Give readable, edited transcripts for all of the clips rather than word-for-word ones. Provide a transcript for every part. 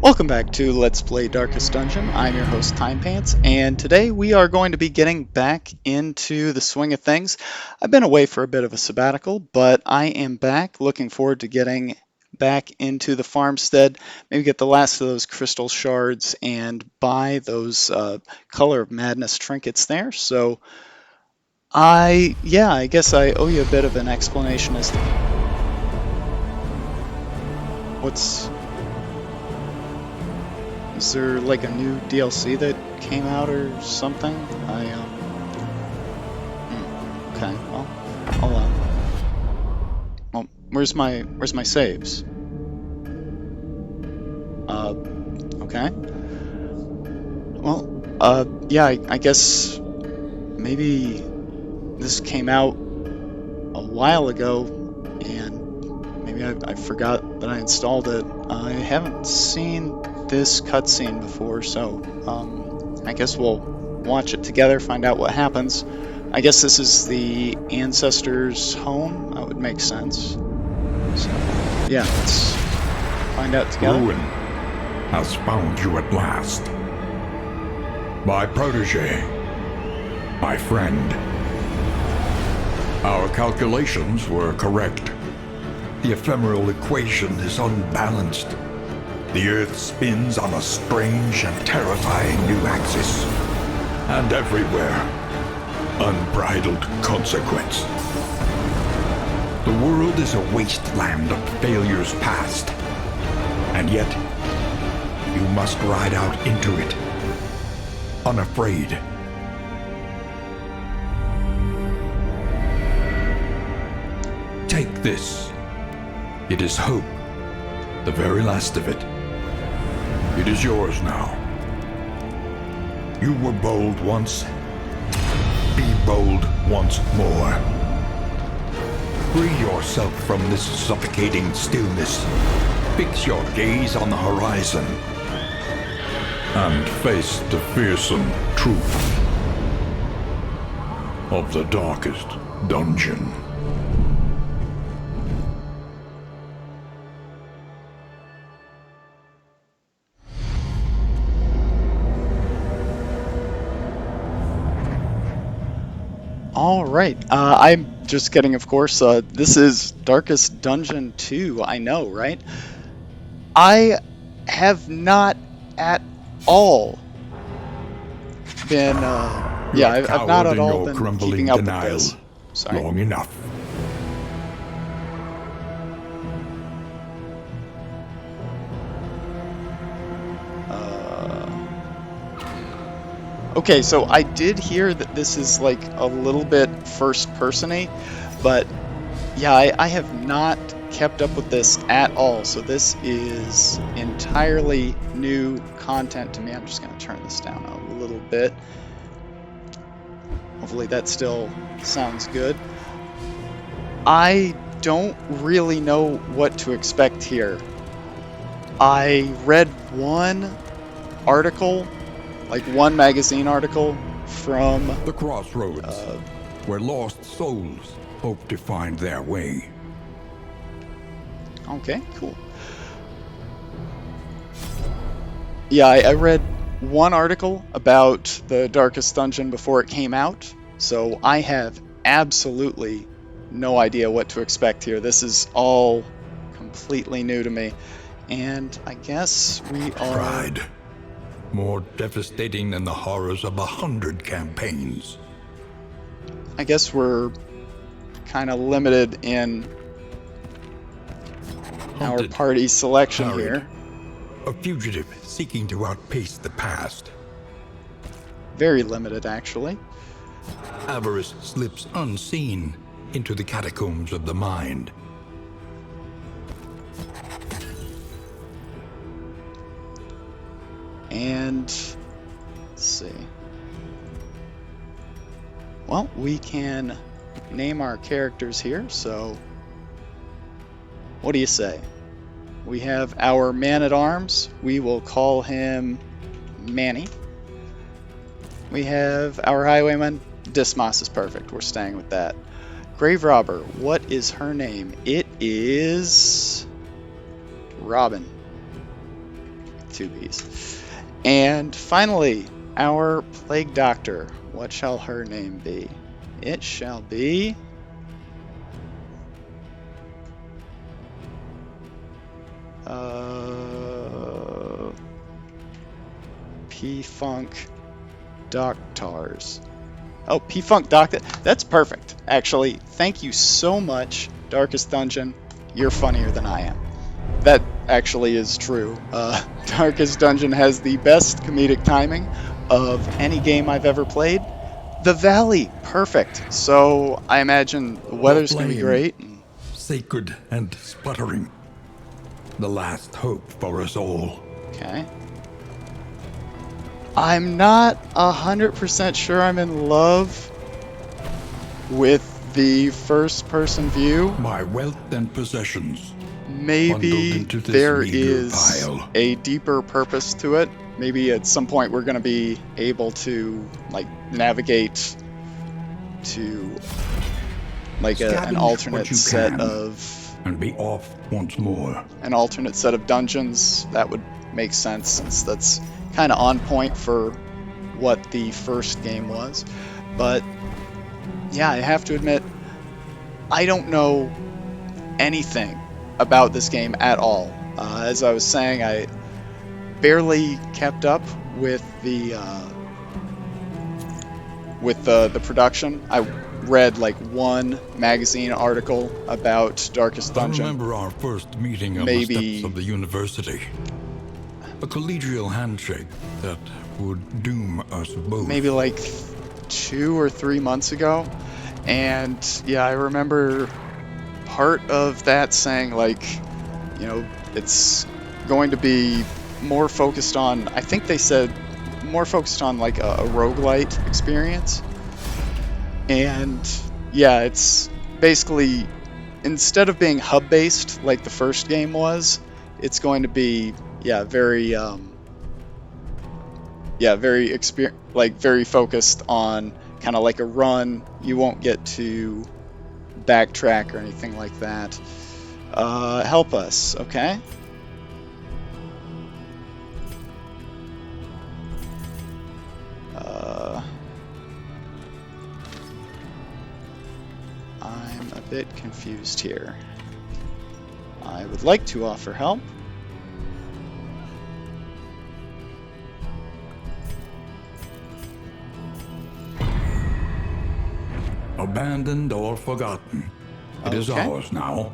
Welcome back to Let's Play Darkest Dungeon. I'm your host, Timepants, and today we are going to be getting back into the swing of things. I've been away for a bit of a sabbatical, but I am back. Looking forward to getting back into the farmstead, maybe get the last of those crystal shards and buy those Color of Madness trinkets there. So, I guess I owe you a bit of an explanation as to what's... Is there like a new DLC that came out or something? Okay, well, well, where's my saves? Okay. Well, yeah, I guess maybe this came out a while ago, and maybe I forgot that I installed it. I haven't seen this cutscene before, so I guess we'll watch it together, find out what happens. I guess this is the ancestors' home. That would make sense. So, yeah, let's find out together. Ruin has found you at last. My protege, my friend. Our calculations were correct. The ephemeral equation is unbalanced. The Earth spins on a strange and terrifying new axis. And everywhere, unbridled consequence. The world is a wasteland of failures past. And yet, you must ride out into it, unafraid. Take this. It is hope, the very last of it. It is yours now. You were bold once. Be bold once more. Free yourself from this suffocating stillness. Fix your gaze on the horizon. And face the fearsome truth of the darkest dungeon. Alright, I'm just kidding, of course. This is Darkest Dungeon 2, I know, right? I have not at all been, I've not at all been keeping up with this. Sorry. Long enough. Okay, so I did hear that this is like a little bit first-person-y, but yeah, I have not kept up with this at all, so this is entirely new content to me. I'm just going to turn this down a little bit. Hopefully that still sounds good. I don't really know what to expect here. I read one article, like one magazine article from the crossroads, where lost souls hope to find their way. Okay, cool. Yeah, I read one article about the Darkest Dungeon before it came out, so I have absolutely no idea what to expect here. This is all completely new to me, and I guess we are... Pride. More devastating than the horrors of 100 campaigns. I guess we're kind of limited in our party selection here. A fugitive seeking to outpace the past. Very limited, actually. Avarice slips unseen into the catacombs of the mind. And let's see. Well, we can name our characters here, so what do you say? We have our man-at-arms. We will call him Manny. We have our highwayman. Dismas is perfect. We're staying with that. Grave robber. What is her name? It is Robin. 2 B's. And finally, our Plague Doctor. What shall her name be? It shall be... P-Funk Doctars. Oh, P-Funk Doctor. That's perfect, actually. Thank you so much, Darkest Dungeon. You're funnier than I am. That actually is true. Darkest Dungeon has the best comedic timing of any game I've ever played. The Valley, perfect. So I imagine the weather's going to be great. Sacred and sputtering. The last hope for us all. Okay. I'm not 100% sure I'm in love with the first-person view. My wealth and possessions. Maybe there is a deeper purpose to it. Maybe at some point we're going to be able to like navigate to like an alternate set of and be off once more. An alternate set of dungeons. That would make sense since that's kind of on point for what the first game was. But yeah, I have to admit, I don't know anything about this game at all. As I was saying, I barely kept up with the production. I read like one magazine article about Darkest Dungeon. I remember our first meeting on the steps of the university. A collegial handshake that would doom us both. Maybe like 2 or 3 months ago. And yeah, I remember part of that saying like, you know, it's going to be more focused on, I think they said, more focused on like a roguelite experience. And yeah, it's basically, instead of being hub-based like the first game was, it's going to be, very focused on kind of like a run. You won't get to backtrack or anything like that. Help us, okay? I'm a bit confused here. I would like to offer help. Abandoned or forgotten. It is ours now.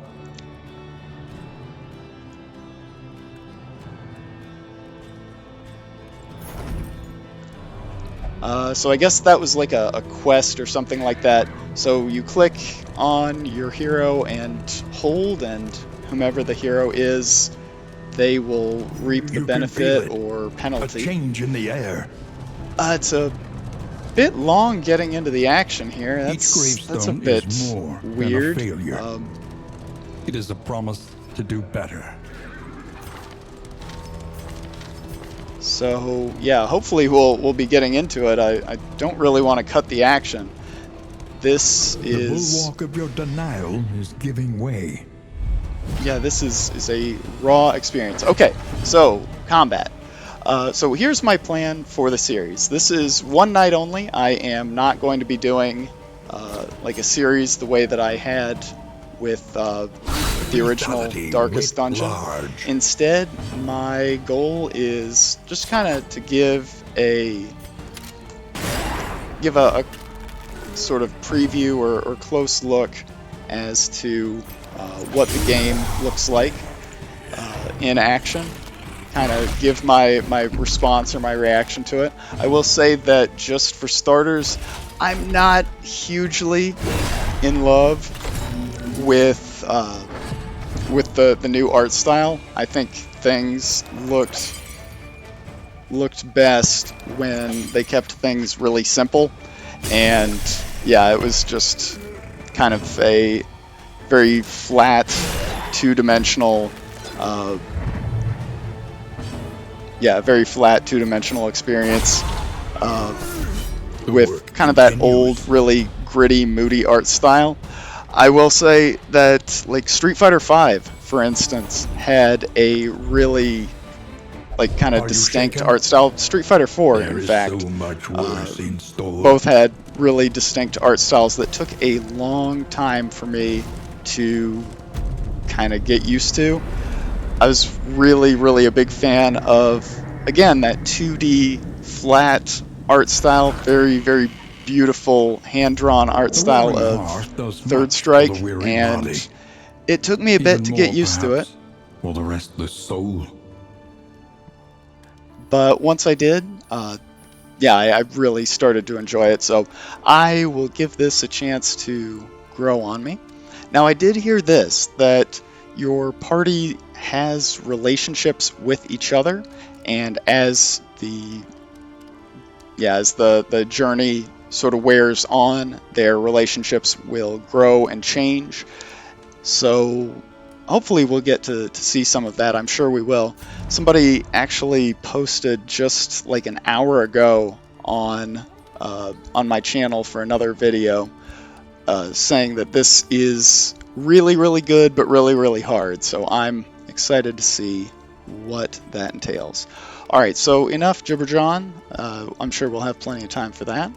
So I guess that was like a quest or something like that. So you click on your hero and hold, and whomever the hero is, they will reap the benefit or penalty. A change in the air. It's a bit long getting into the action here. That's a bit weird. It is a promise to do better. So yeah, hopefully we'll be getting into it. I don't really want to cut the action. This is... The bulwark of your denial is giving way. Yeah, this is a raw experience. Okay, so combat. So here's my plan for the series. This is one night only. I am not going to be doing like a series the way that I had with the original Darkest Dungeon. Instead, my goal is just kind of to give a sort of preview or close look as to what the game looks like in action. Kind of give my response or my reaction to it. I will say that just for starters, I'm not hugely in love with the new art style. I think things looked best when they kept things really simple, and yeah, it was just kind of a very flat, two-dimensional very flat two-dimensional experience with kind of that old, really gritty, moody art style. I will say that like Street Fighter V, for instance, had a really like kind of Are you distinct shaken? art style. Street Fighter 4, There in is fact, so much worse in store. both had really distinct art styles that took a long time for me to kind of get used to. I was really, really a big fan of, again, that 2D flat art style, very, very beautiful hand-drawn art The style roaring of heart does Third much for the Strike, weary and body. it took me a bit Even to get more, used to it. perhaps, for the restless soul. But once I did, yeah, I really started to enjoy it. So I will give this a chance to grow on me. Now, I did hear this, that your party has relationships with each other, and as the journey sort of wears on, their relationships will grow and change. So hopefully we'll get to see some of that. I'm sure we will. Somebody actually posted just like an hour ago on my channel for another video, saying that this is really, really good, but really, really hard. So I'm excited to see what that entails. All right, so enough Jibber John. I'm sure we'll have plenty of time for that.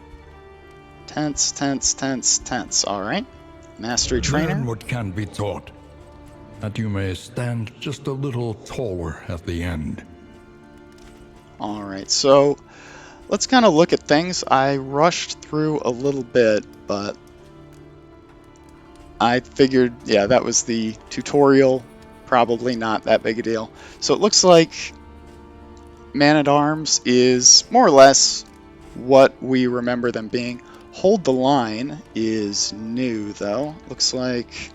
Tense, tense, tense, tense. All right. Mastery trainer. Learn what can be taught, that you may stand just a little taller at the end. All right, so let's kind of look at things. I rushed through a little bit, but I figured, yeah, that was the tutorial. Probably not that big a deal. So it looks like Man-at-Arms is more or less what we remember them being. Hold the Line is new, though. Looks like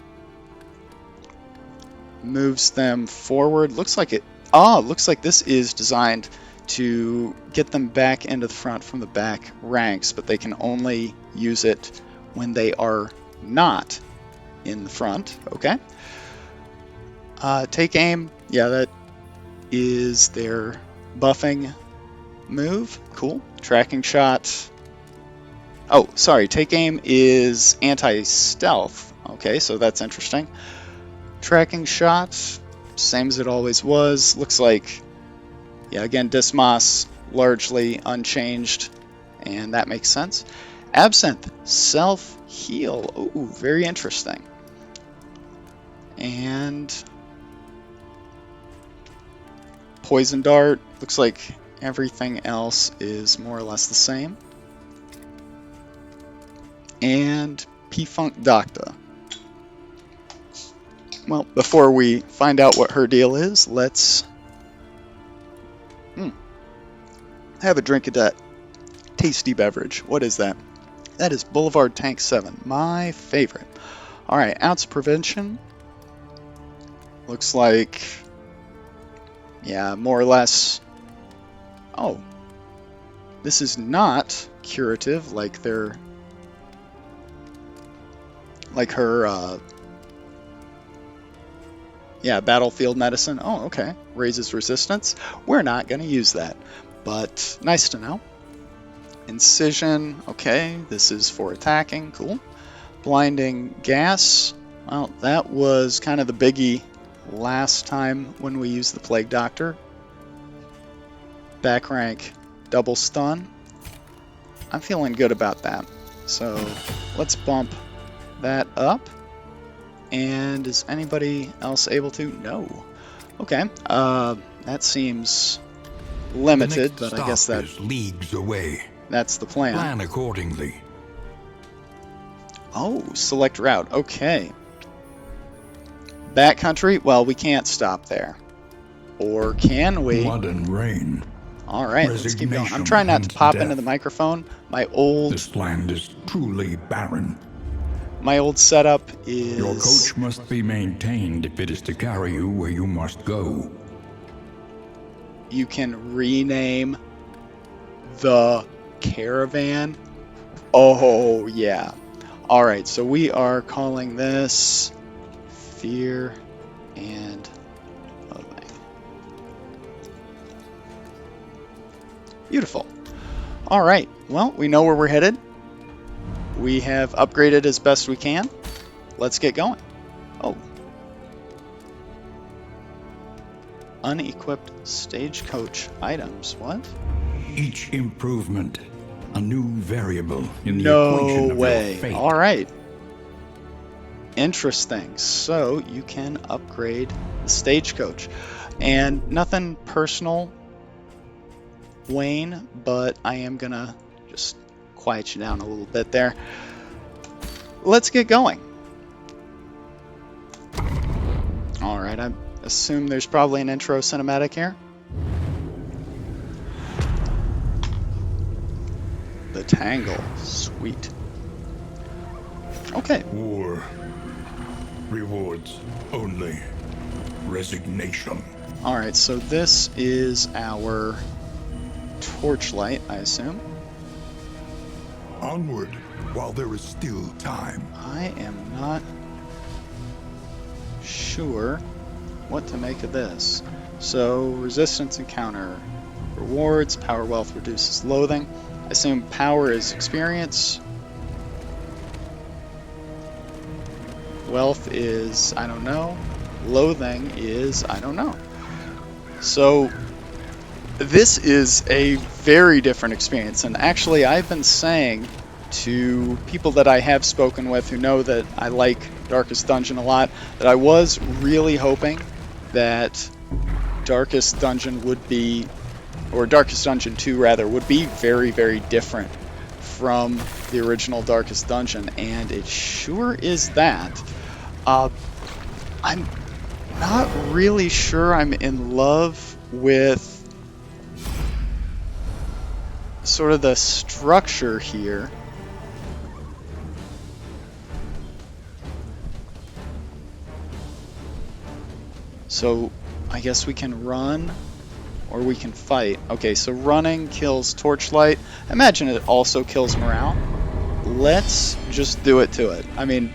moves them forward. Looks like it. Looks like this is designed to get them back into the front from the back ranks, but they can only use it when they are not in the front. Okay. Take aim. Yeah, that is their buffing move. Cool. Tracking shot. Oh, sorry. Take aim is anti-stealth. Okay, so that's interesting. Tracking shot, same as it always was. Looks like, yeah, again, Dismas largely unchanged, and that makes sense. Absinthe, self-heal. Ooh, very interesting. And Poison Dart, looks like everything else is more or less the same. And P-Funk Doctor. Well, before we find out what her deal is, let's have a drink of that tasty beverage. What is that? That is Boulevard Tank 7, my favorite. Alright, ounce prevention. Looks like, yeah, more or less. Oh, this is not curative like their, like her, yeah, battlefield medicine. Oh, okay. Raises resistance. We're not going to use that, but nice to know. Incision. Okay, this is for attacking. Cool. Blinding gas. Well, that was kind of the biggie last time when we used the Plague Doctor. Back rank, double stun. I'm feeling good about that. So let's bump that up. And is anybody else able to? No. Okay. That seems limited, but I guess that is leagues away. That's the plan. Plan accordingly. Oh, select route. Okay. Backcountry? Well, we can't stop there. Or can we? Blood and rain. All right, let's keep going. I'm trying not to pop into the microphone. This land is truly barren. My old setup is... Your coach must be maintained if it is to carry you where you must go. You can rename the caravan. Oh, yeah. All right, so we are calling this Fear and Loathing. Beautiful. All right, well, we know where we're headed. We have upgraded as best we can. Let's get going. Oh. unequipped stagecoach items. What? Each improvement, a new variable in the No equation of way. your fate. All right. Interesting. So you can upgrade the stagecoach. And nothing personal, Wayne, but I am going to just quiet you down a little bit there. Let's get going. All right, I assume there's probably an intro cinematic here. The Tangle, sweet. Okay. War rewards only resignation. All right, so this is our torchlight, I assume. Onward while there is still time. I am not sure what to make of this. So, resistance encounter rewards, power wealth reduces loathing. I assume power is experience. Wealth is, I don't know. Loathing is, I don't know. So, this is a very different experience. And actually, I've been saying to people that I have spoken with who know that I like Darkest Dungeon a lot, that I was really hoping that Darkest Dungeon would be, or Darkest Dungeon 2 rather, would be very, very different from the original Darkest Dungeon, and it sure is that. I'm not really sure I'm in love with sort of the structure here. So I guess we can run or we can fight. Okay, so running kills torchlight. Imagine it also kills morale. Let's just do it to it. I mean,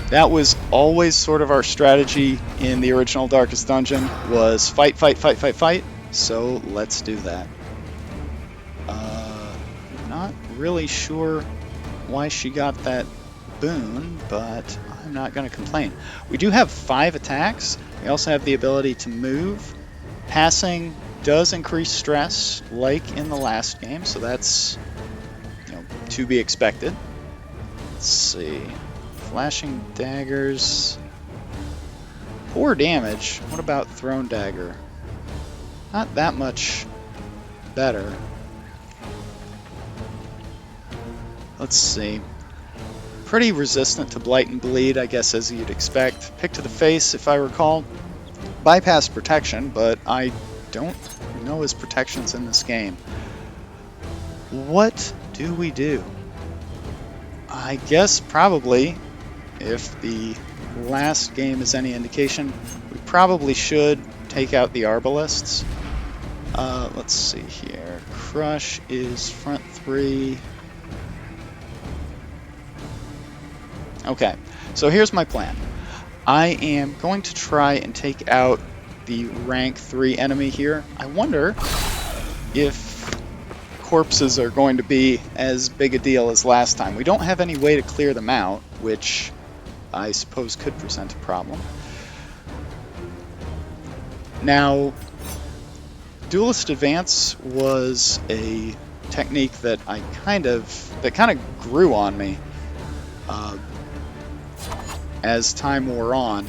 that was always sort of our strategy in the original Darkest Dungeon, was fight, fight, fight, fight, fight. So let's do that. Not really sure why she got that boon, but I'm not going to complain. We do have 5 attacks. We also have the ability to move. Passing does increase stress, like in the last game, so that's, you know, to be expected. Let's see. Flashing daggers. Poor damage. What about thrown dagger? Not that much better. Let's see. Pretty resistant to blight and bleed, I guess, as you'd expect. Pick to the face, if I recall. Bypass protection, but I don't know his protections in this game. What do we do? I guess probably, if the last game is any indication, we probably should take out the Arbalists. Let's see here. Crush is front 3. Okay, so here's my plan. I am going to try and take out the rank 3 enemy here. I wonder if corpses are going to be as big a deal as last time. We don't have any way to clear them out, which I suppose could present a problem. Now, Duelist Advance was a technique that kind of grew on me as time wore on,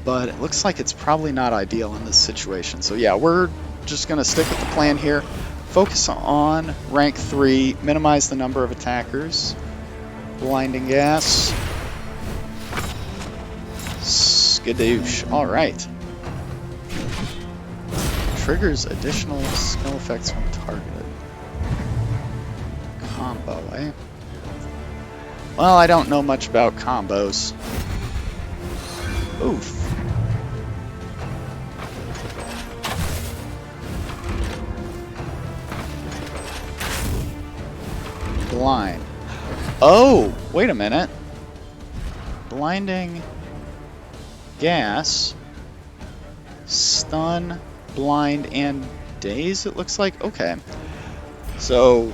but it looks like it's probably not ideal in this situation. So yeah, we're just going to stick with the plan here. Focus on rank 3, minimize the number of attackers. Blinding gas. Skadoosh. Alright. Triggers additional skill effects when targeted. Combo, eh? Well, I don't know much about combos. Oof. Blind. Oh, wait a minute. Blinding gas, stun, blind, and daze, it looks like. Okay. So,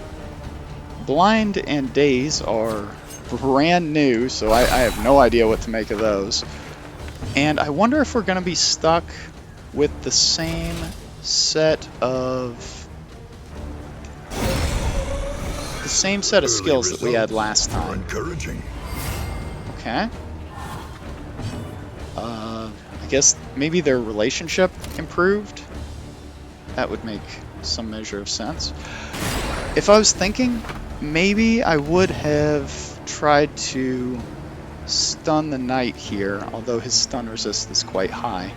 blind and daze are brand new, so I have no idea what to make of those. And I wonder if we're going to be stuck with the same set of skills that we had last Are time. encouraging. Okay. I guess maybe their relationship improved. That would make some measure of sense. If I was thinking, maybe I would have tried to stun the knight here, although his stun resist is quite high.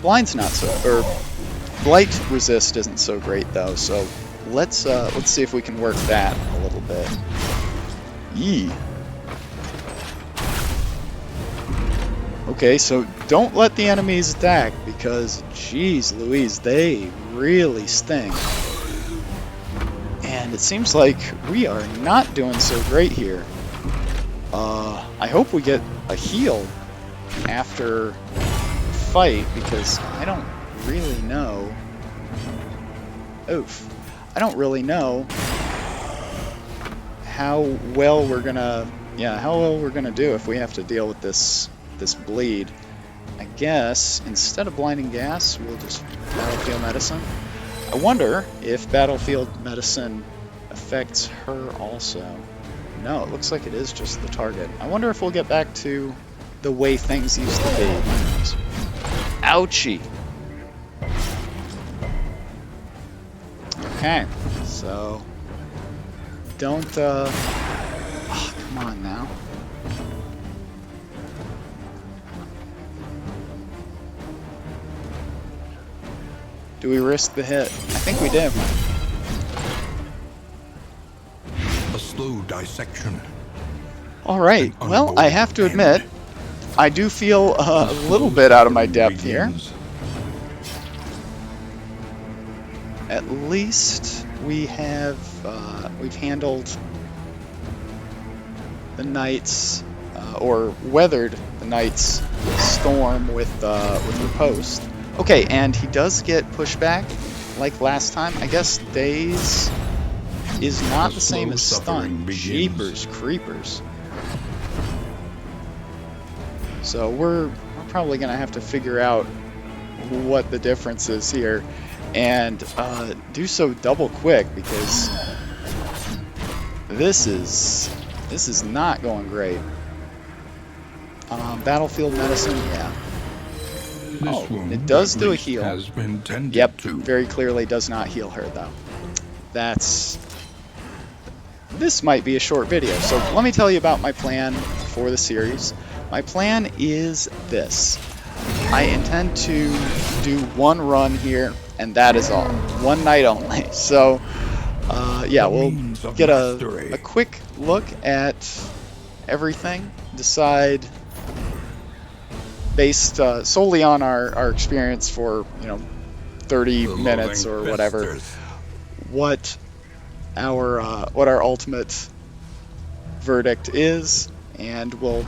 Blind's not so, or blight resist isn't so great though. So let's see if we can work that a little bit. Yee. Okay, so don't let the enemies attack because, geez Louise, they really sting. And it seems like we are not doing so great here. I hope we get a heal after the fight because I don't really know. Oof. I don't really know how well we're gonna do if we have to deal with this bleed. I guess instead of blinding gas, we'll just battlefield medicine. I wonder if battlefield medicine affects her also. No, it looks like it is just the target. I wonder if we'll get back to the way things used to be. Ouchie! Okay, so don't oh, come on now. Do we risk the hit? I think we did. A slow dissection. Alright, well, I have to admit, I do feel a little bit out of my depth here. At least we have, we've handled the knight's, or weathered the knight's storm with riposte. Okay, and he does get pushback like last time. I guess daze is not the same as stun. Jeepers creepers. So we're probably gonna have to figure out what the difference is here, and do so double quick because this is not going great. Battlefield medicine, yeah. Oh, it does do a heal. Yep, very clearly does not heal her though. This might be a short video, so let me tell you about my plan for the series. My plan is this. I intend to do one run here, and that is all. One night only. So, yeah, we'll get a quick look at everything, decide based solely on our experience for 30 minutes or whatever, what our ultimate verdict is, and we'll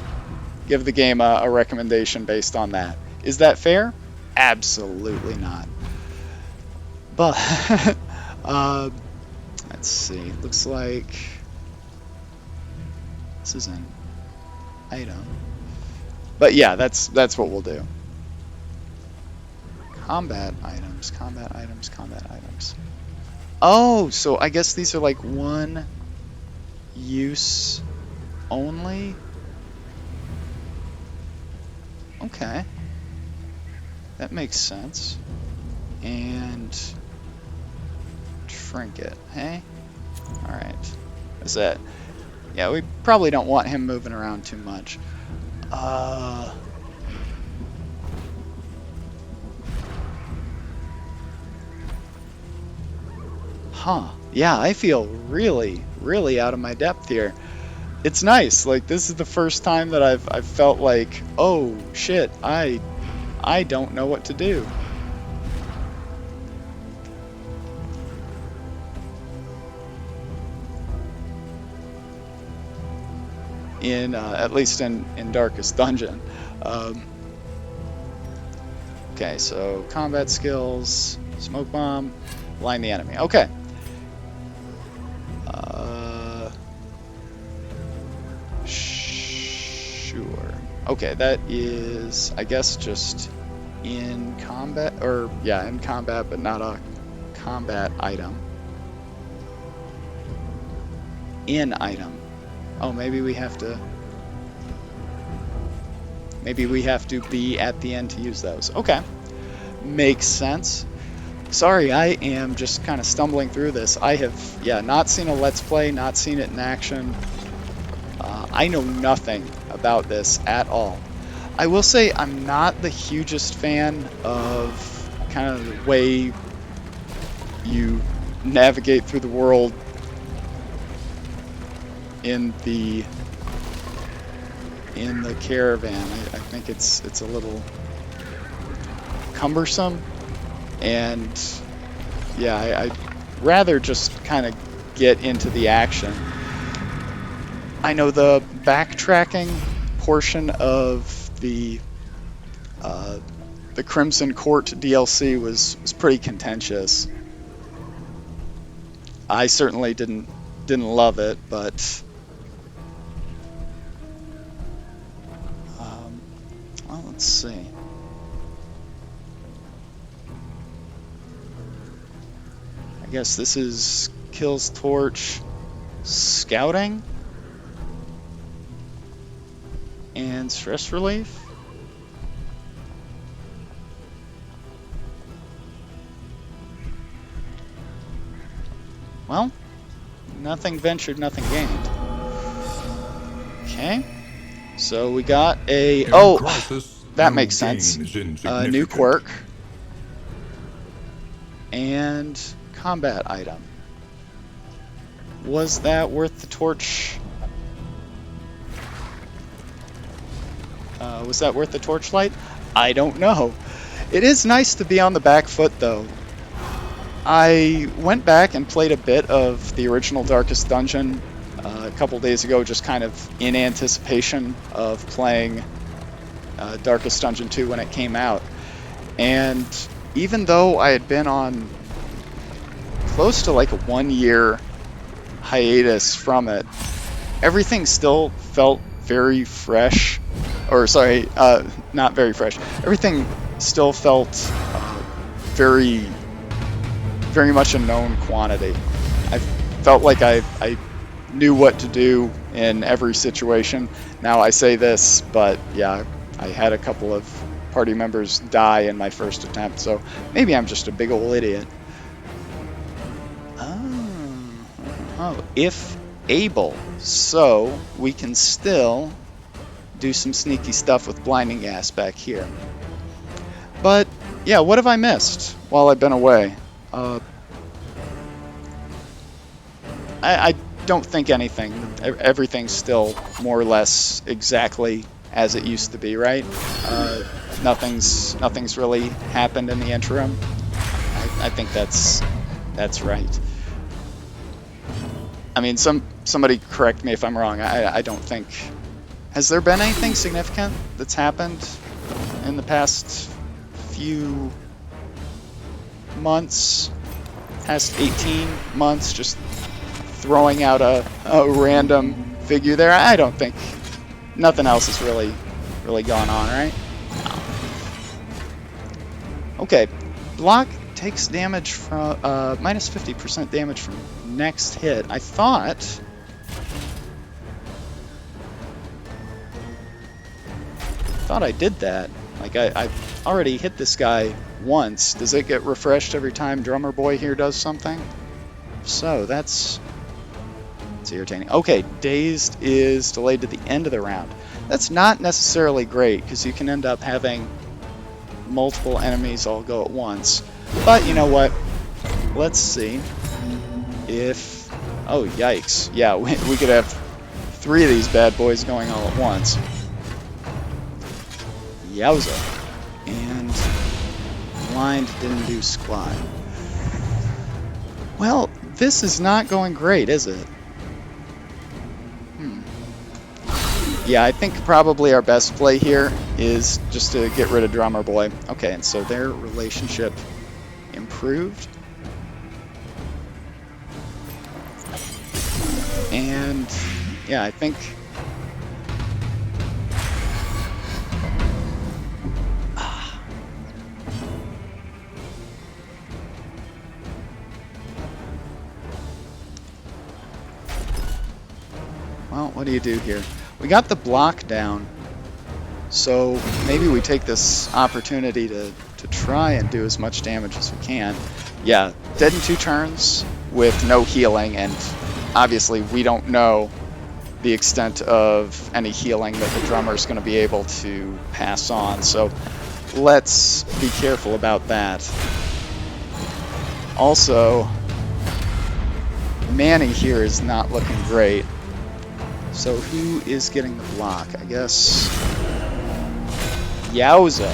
give the game a recommendation based on that. Is that fair? Absolutely not. But let's see. Looks like this is an item. But yeah, that's what we'll do. Combat items, combat items, combat items. Oh, so I guess these are like one use only? Okay. That makes sense. And trinket, hey? Alright. That's it. Yeah, we probably don't want him moving around too much. Huh. Yeah, I feel really, really out of my depth here. It's nice. Like, this is the first time that I've felt like, oh shit, I don't know what to do. At least in Darkest Dungeon. Okay, so combat skills, smoke bomb, blind the enemy. Okay. Sure. Okay, that is, I guess, just in combat, or yeah, in combat, but not a combat item. In item. Oh, maybe we have to be at the end to use those. Okay. Makes sense. Sorry, I am just kind of stumbling through this. I have, yeah, not seen a Let's Play, not seen it in action. I know nothing about this at all. I will say I'm not the hugest fan of kind of the way you navigate through the world in the caravan. I think it's a little cumbersome, and yeah, I'd rather just kind of get into the action. I know the backtracking portion of the Crimson Court DLC was pretty contentious. I certainly didn't love it, but well, let's see. I guess this is Kills Torch Scouting and Stress Relief. Well, nothing ventured, nothing gained. Okay, so we got a... Oh, that makes sense. New quirk. And combat item. Was that worth the torch? Was that worth the torchlight? I don't know. It is nice to be on the back foot, though. I went back and played a bit of the original Darkest Dungeon a couple days ago, just kind of in anticipation of playing Darkest Dungeon 2 when it came out. And even though I had been on close to like a 1-year hiatus from it, everything still felt very fresh. Or sorry, not very fresh. Everything still felt very much a known quantity. I felt like I knew what to do in every situation. Now I say this, but yeah, I had a couple of party members die in my first attempt, so maybe I'm just a big old idiot. Oh, if able, so we can still do some sneaky stuff with blinding gas back here. But yeah, what have I missed while I've been away? I don't think anything. Everything's still more or less exactly as it used to be, right? Nothing's really happened in the interim. I think that's right. I mean, somebody correct me if I'm wrong. I don't think... Has there been anything significant that's happened in the past few months? Past 18 months, just throwing out a random figure there? I don't think... Nothing else has really gone on, right? Okay. Block takes damage from... minus 50% damage from next hit. I thought I did that. Like, I've already hit this guy once. Does it get refreshed every time Drummer Boy here does something? So, that's irritating. Okay, Dazed is delayed to the end of the round. That's not necessarily great, because you can end up having multiple enemies all go at once. But, you know what? Let's see if... Oh, yikes. Yeah, we could have 3 of these bad boys going all at once. Yowza. And blind didn't do squat. Well, this is not going great, is it? Yeah, I think probably our best play here is just to get rid of Drummer Boy. Okay, and so their relationship improved. And yeah, I think what do you do here? We got the block down, so maybe we take this opportunity to try and do as much damage as we can. Yeah, dead in 2 turns with no healing, and obviously we don't know the extent of any healing that the drummer's going to be able to pass on, so let's be careful about that. Also, Manny here is not looking great. So who is getting the block? I guess Yowza.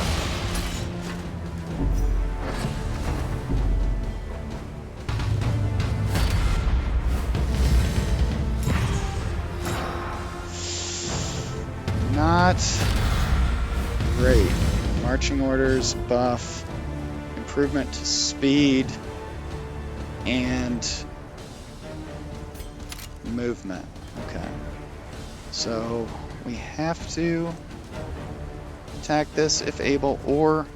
Not great. Marching orders, buff, improvement to speed, and movement. Okay. So we have to attack this if able, or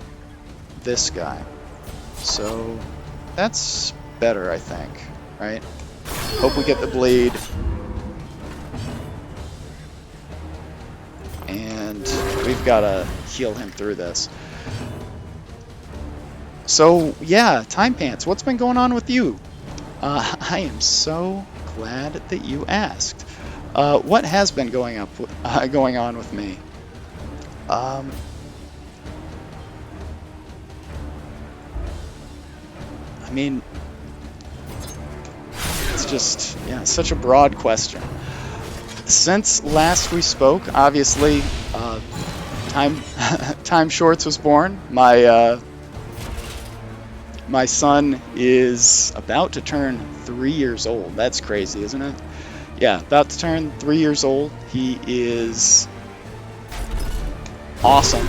this guy. So that's better, I think, right? Hope we get the bleed. And we've got to heal him through this. So yeah, Timepants, what's been going on with you? I am so glad that you asked. What has been going on with me? I mean, it's just, yeah, such a broad question. Since last we spoke, obviously, Time Shorts was born. My son is about to turn 3 years old. That's crazy, isn't it? Yeah, about to turn 3 years old. He is awesome.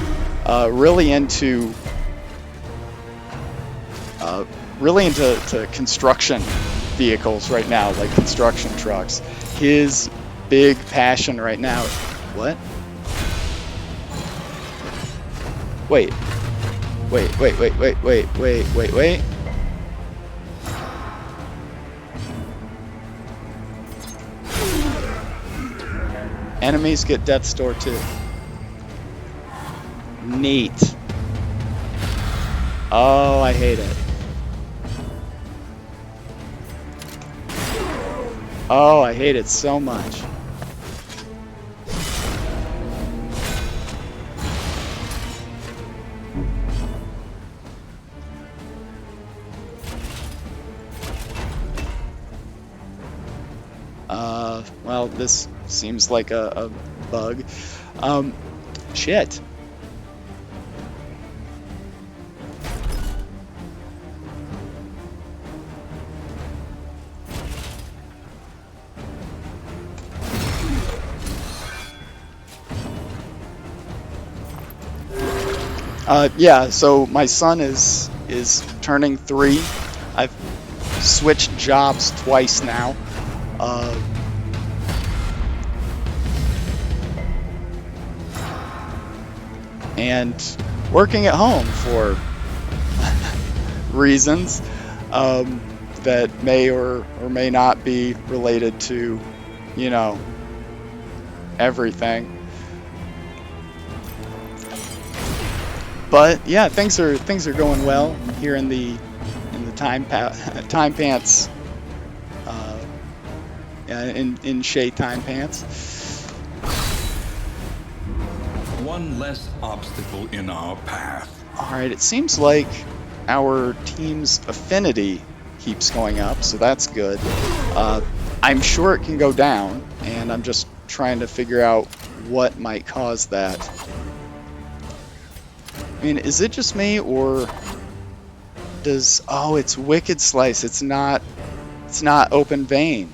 Really into construction vehicles right now, like construction trucks. His big passion right now. What? Wait. Enemies get Death's Door too. Neat. Oh, I hate it. Oh, I hate it so much. Well, this seems like a bug. Shit. Yeah, so my son is turning 3. I've switched jobs twice now. And working at home for reasons that may or may not be related to, you know, everything. But yeah, things are going well here in the Timepants, in Shea Timepants. One less obstacle in our path. All right, it seems like our team's affinity keeps going up, so that's good. I'm sure it can go down, and I'm just trying to figure out what might cause that. I mean, is it just me, or does... Oh, it's Wicked Slice. It's not Open Vein.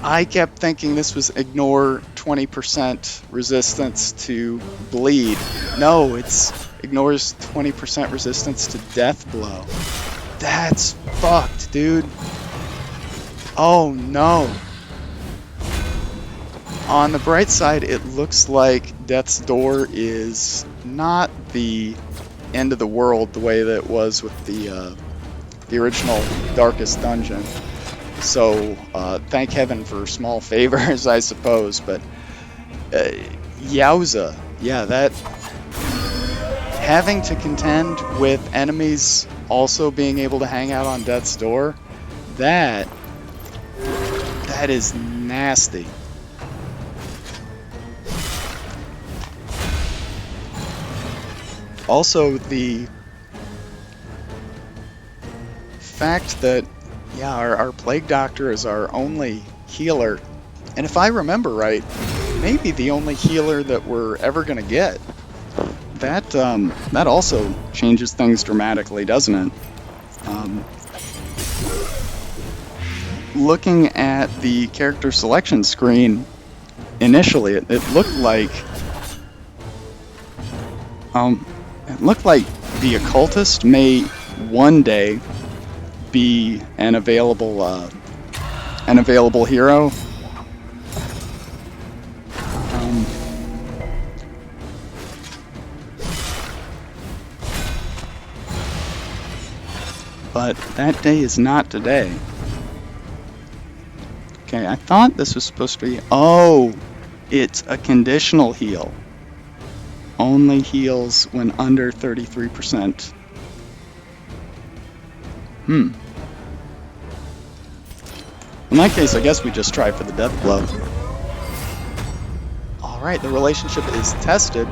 I kept thinking this was ignore 20% resistance to bleed. No, it's ignores 20% resistance to death blow. That's fucked, dude. Oh no. On the bright side, it looks like Death's Door is not the end of the world the way that it was with the original Darkest Dungeon. So thank heaven for small favors, I suppose. But yowza, yeah, that having to contend with enemies also being able to hang out on death's door, that is nasty. Also, the fact that, yeah, our Plague Doctor is our only healer, and if I remember right, maybe the only healer that we're ever going to get. That also changes things dramatically, doesn't it? Looking at the character selection screen, initially, it looked like the occultist may one day be an available hero. But that day is not today. Okay, I thought this was supposed to be... Oh, it's a conditional heal. Only heals when under 33%. In that case, I guess we just try for the death blow. Alright, the relationship is tested.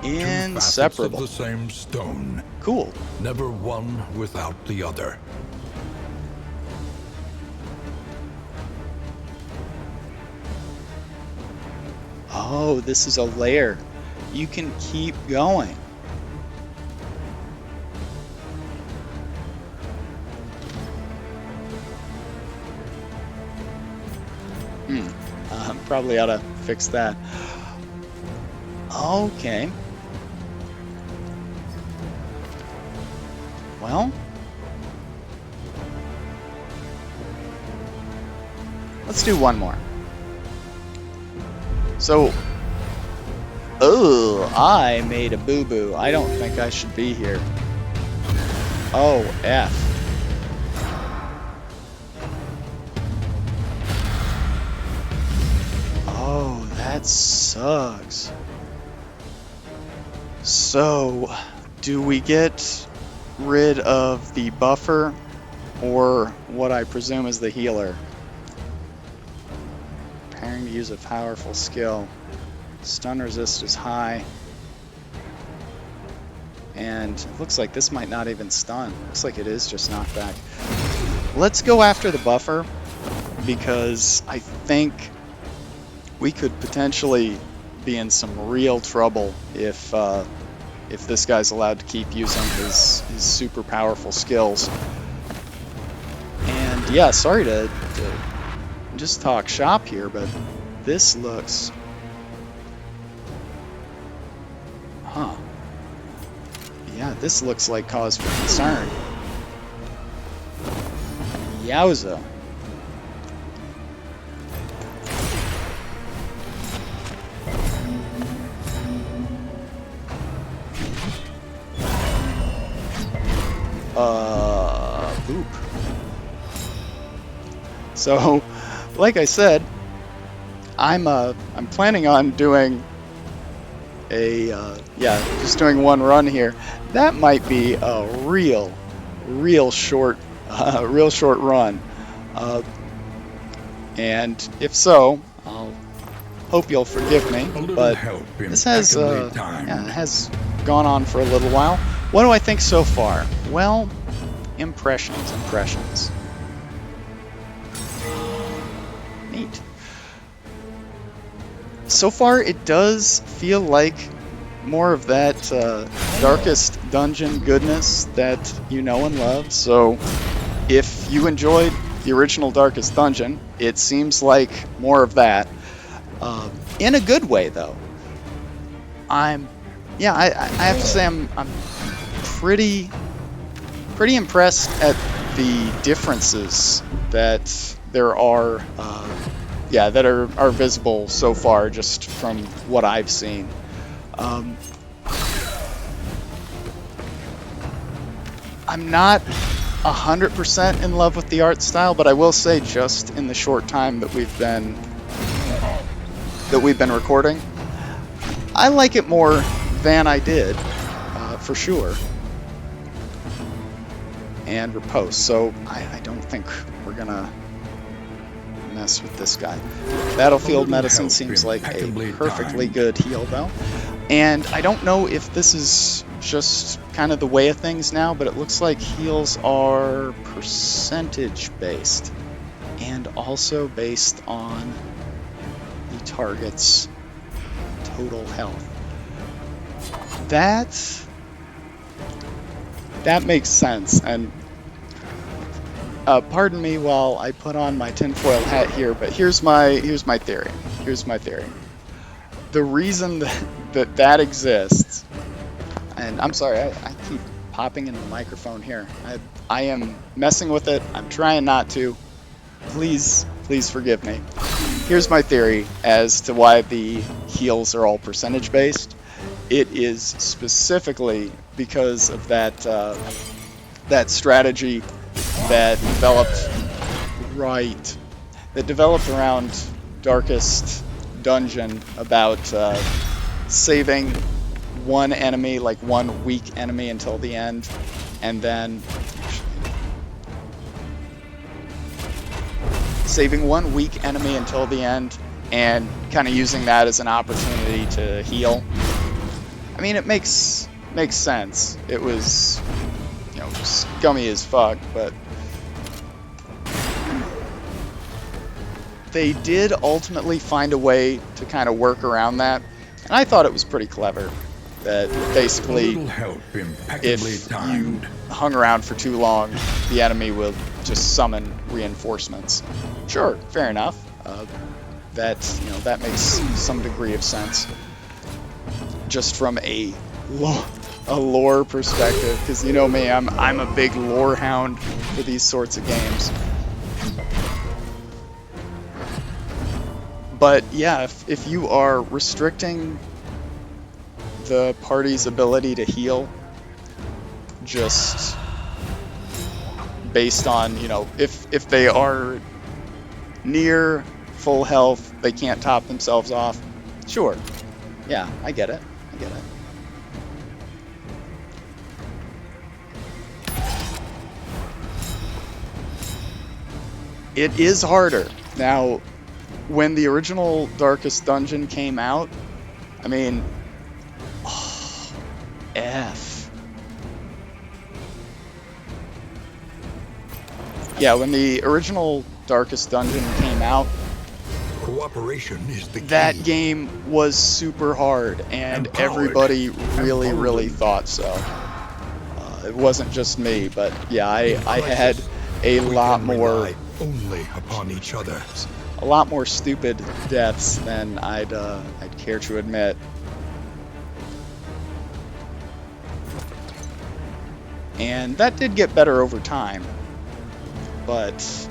Inseparable. Two facets of the same stone. Cool. Never one without the other. Oh, this is a layer. You can keep going. Probably ought to fix that. Okay. Well, let's do one more. So, oh, I made a boo-boo. I don't think I should be here. Oh, F. Oh, that sucks. So, do we get rid of the buffer or what I presume is the healer? Preparing to use a powerful skill. Stun resist is high. And it looks like this might not even stun. Looks like it is just knockback. Let's go after the buffer, because I think we could potentially be in some real trouble if this guy's allowed to keep using his super powerful skills. And yeah, sorry to just talk shop here, but this looks... Huh. Yeah, this looks like cause for concern. Yowza. Boop. So, like I said, I'm planning on doing just doing one run here. That might be a real short run. And if so, I'll hope you'll forgive me. But this has it has gone on for a little while. What do I think so far? Well, impressions. Neat. So far, it does feel like more of that darkest dungeon goodness that you know and love. So, if you enjoyed the original Darkest Dungeon, it seems like more of that. In a good way, though. I have to say I'm pretty impressed at the differences that there are that are visible so far, just from what I've seen. I'm not 100% in love with the art style, but I will say just in the short time that we've been recording, I like it more than I did, for sure. And repose, so I don't think we're gonna mess with this guy. Battlefield medicine seems like a perfectly good heal though. And I don't know if this is just kind of the way of things now, but it looks like heals are percentage based and also based on the target's total health. That makes sense, and pardon me while I put on my tinfoil hat here, but here's my theory. The reason that exists, and I'm sorry, I keep popping into the microphone here. I am messing with it. I'm trying not to. Please forgive me. Here's my theory as to why the heals are all percentage based. It is specifically because of that strategy that developed around Darkest Dungeon about saving one enemy, like one weak enemy, until the end, and then saving one weak enemy until the end, and kind of using that as an opportunity to heal. I mean, it makes sense. It was, scummy as fuck, but they did ultimately find a way to kind of work around that, and I thought it was pretty clever. That basically, if you hung around for too long, the enemy will just summon reinforcements. Sure, fair enough. That makes some degree of sense. Just from a lore perspective, because you know me, I'm a big lore hound for these sorts of games. But yeah, if you are restricting the party's ability to heal just based on, if they are near full health, they can't top themselves off, sure. Yeah, I get it. It is harder. Now, when the original Darkest Dungeon came out, I mean, F. Yeah, when the original Darkest Dungeon came out, cooperation is the key. That game was super hard, and everybody really thought so. It wasn't just me, but yeah, I had a lot more only upon each other. A lot more stupid deaths than I'd care to admit. And that did get better over time, but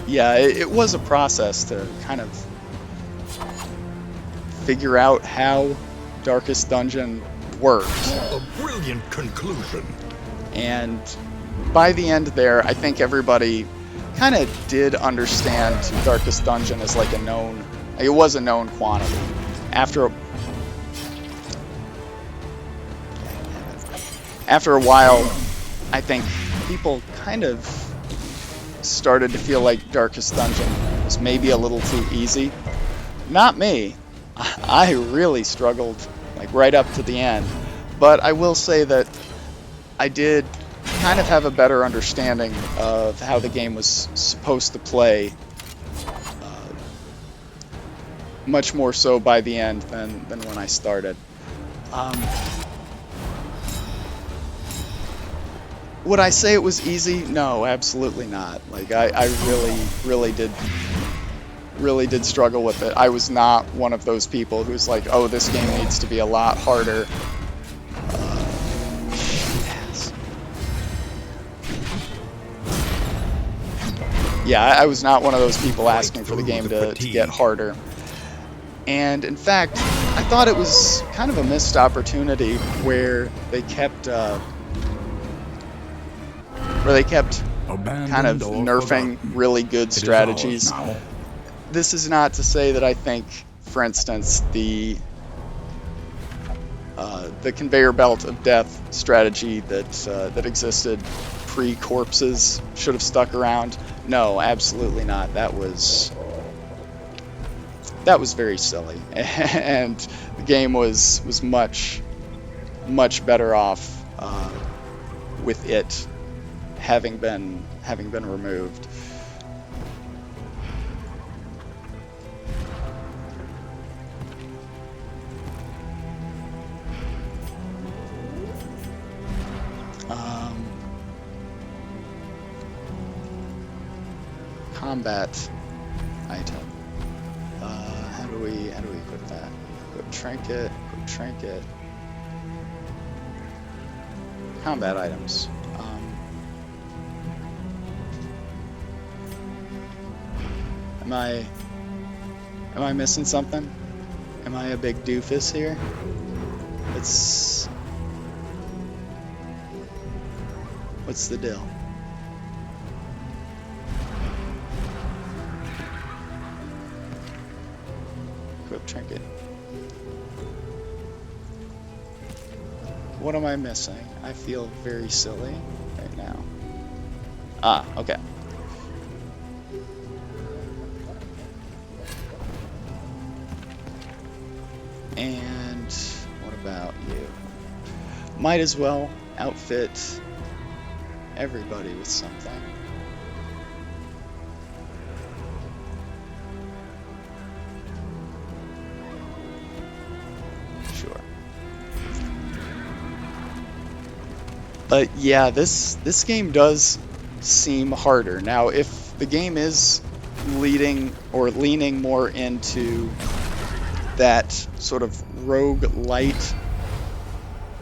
yeah, it was a process to kind of figure out how Darkest Dungeon worked. A brilliant conclusion. And by the end there, I think everybody kind of did understand Darkest Dungeon as like it was a known quantity. After a while, I think people kind of started to feel like Darkest Dungeon was maybe a little too easy. Not me. I really struggled, like right up to the end. But I will say that I did kind of have a better understanding of how the game was supposed to play, much more so by the end than when I started. Would I say it was easy? No, absolutely not. Like I really did struggle with it. I was not one of those people who's like, oh, this game needs to be a lot harder. Yeah, I was not one of those people asking for the game to get harder. And in fact, I thought it was kind of a missed opportunity where they kept kind of Abandoned or nerfing forgotten. really good It is strategies. ours now. This is not to say that I think, for instance, the conveyor belt of death strategy that existed pre-corpses should have stuck around. No, absolutely not. That was very silly, and the game was much better off with it having been removed. Combat item. How do we equip that? Equip trinket. Combat items. Am I missing something? Am I a big doofus here? What's the deal? Equip trinket. What am I missing? I feel very silly right now. Ah, okay. And what about you? Might as well outfit everybody with something. Sure. But yeah, this game does seem harder. Now, if the game is leaning more into that sort of roguelite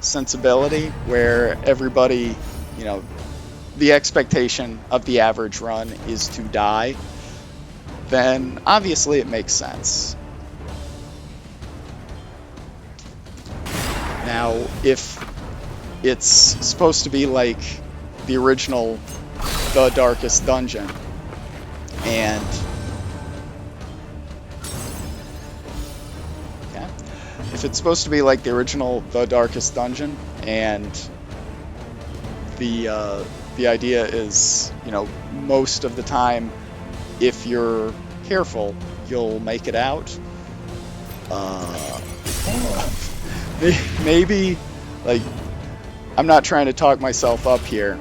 sensibility where everybody, you know, the expectation of the average run is to die, then obviously it makes sense. Now, if it's supposed to be like the original The Darkest Dungeon, and if it's supposed to be like the original The Darkest Dungeon, and the idea is, you know, most of the time, if you're careful, you'll make it out. Maybe, like, I'm not trying to talk myself up here,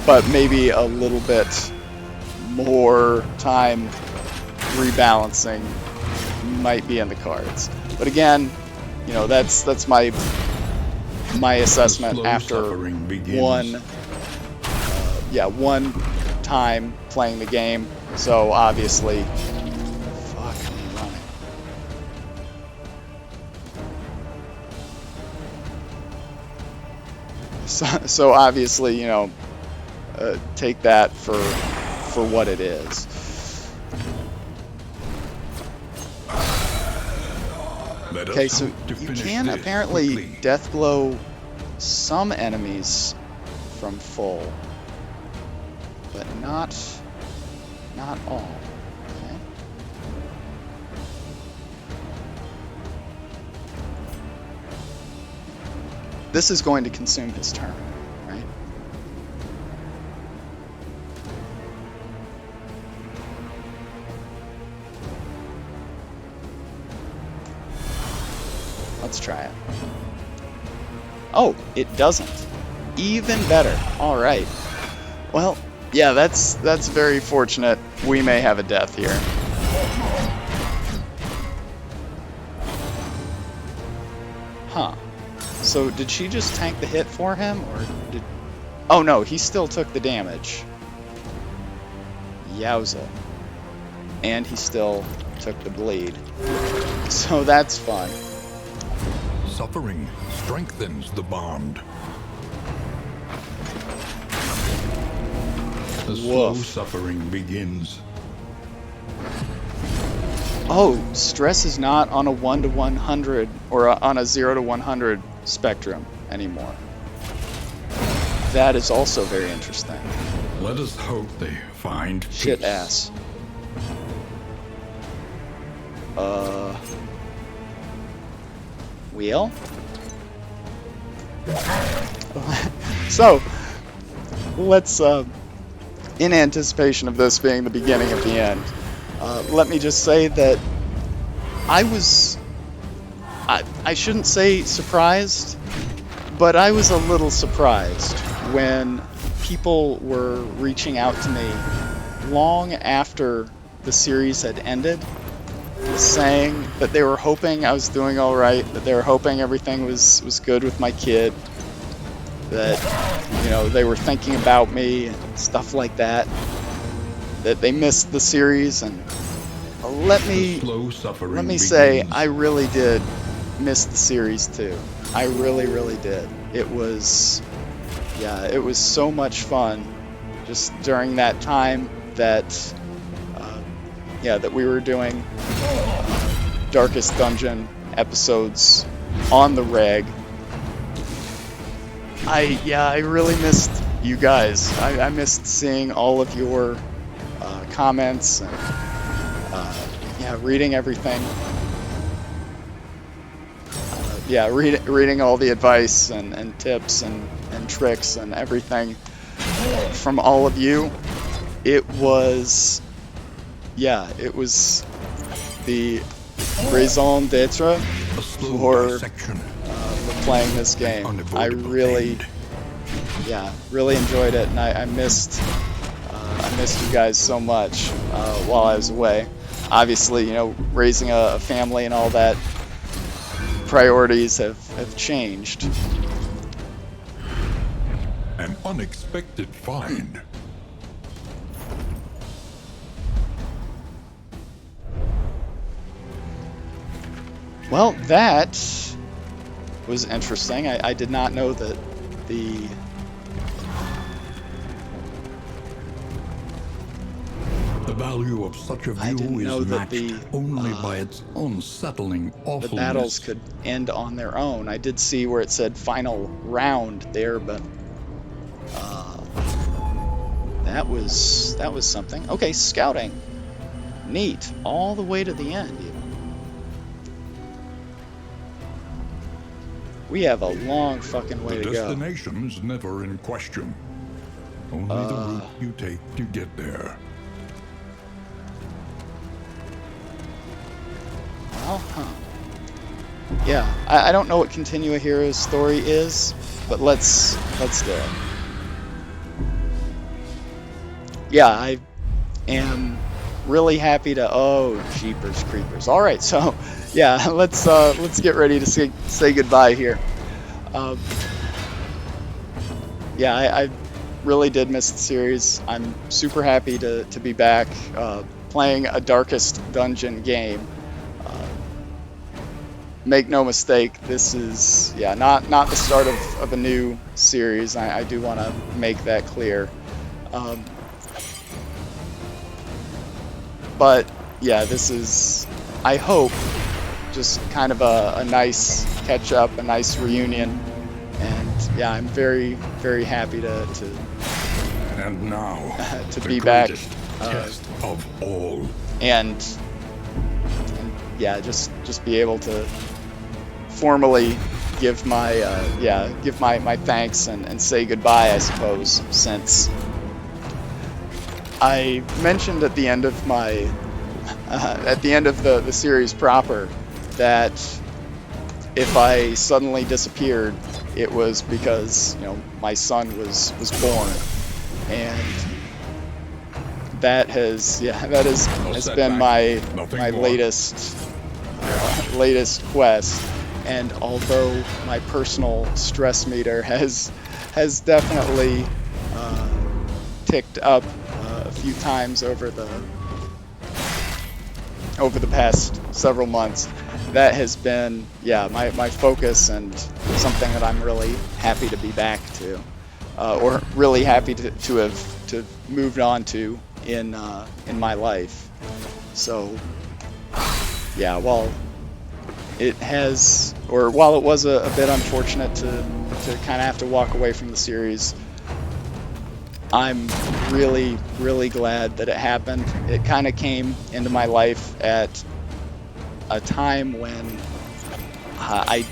but maybe a little bit more time rebalancing might be in the cards. But again, you know, that's my assessment after one time playing the game. So obviously, fuck, I'm running. So obviously, you know, take that for what it is. Okay, so you can apparently death blow some enemies from full, but not all. Okay. This is going to consume his turn, right? Let's try it. Oh, it doesn't. Even better. All right. Well, yeah, that's very fortunate. We may have a death here. Huh. So did she just tank the hit for him, or did... Oh no, he still took the damage. Yowza. And he still took the bleed. So that's fun. Suffering strengthens the bond. The slow suffering begins. Oh, stress is not on a 1 to 100 or on a 0 to 100 spectrum anymore. That is also very interesting. Let us hope they find Shit peace. ass. Wheel? So, let's, in anticipation of this being the beginning of the end, let me just say that I shouldn't say surprised, but I was a little surprised when people were reaching out to me long after the series had ended, saying that they were hoping I was doing all right, that they were hoping everything was good with my kid, that, you know, they were thinking about me and stuff like that, that they missed the series. And let me say, I really did miss the series too. I really did. It was, yeah, it was so much fun just during that time that, yeah, that we were doing Darkest Dungeon episodes on the reg. I really missed you guys. I missed seeing all of your comments and yeah, reading everything. Yeah, reading all the advice and tips and tricks and everything from all of you. It was, yeah, it was the raison d'etre for playing this game. I really, yeah, really enjoyed it, and I missed you guys so much while I was away. Obviously, you know, raising a family and all that, priorities have changed. An unexpected find. Well, that was interesting. I did not know that the value of such a view is matched only by its unsettling awfulness. The battles could end on their own. I did see where it said final round there, but that was something. Okay, scouting. Neat. All the way to the end, even. We have a long fucking way to go. The destination's never in question. Only the route you take to get there. Well, huh. Yeah, I don't know what Continua Hero's story is, but let's do it. Yeah, I am really happy to. Oh, jeepers creepers! All right, so yeah, let's get ready to say goodbye here. Yeah, I really did miss the series. I'm super happy to be back playing a Darkest Dungeon game. Make no mistake, this is, yeah, not the start of a new series. I do want to make that clear. But yeah, this is, I hope, just kind of a nice catch up, a nice reunion, and yeah, I'm very happy to and now to be back. Test of all. And yeah, just be able to formally give my my thanks and say goodbye, I suppose, since I mentioned at the end of my the series proper that if I suddenly disappeared, it was because, you know, my son was born, and that has been my latest quest. And although my personal stress meter has definitely ticked up a few times over the past several months, that has been, yeah, my focus and something that I'm really happy to be back to, or really happy to have moved on to in my life. So yeah, while it has, or while it was a bit unfortunate to kind of have to walk away from the series, I'm really, really glad that it happened. It kind of came into my life at a time when I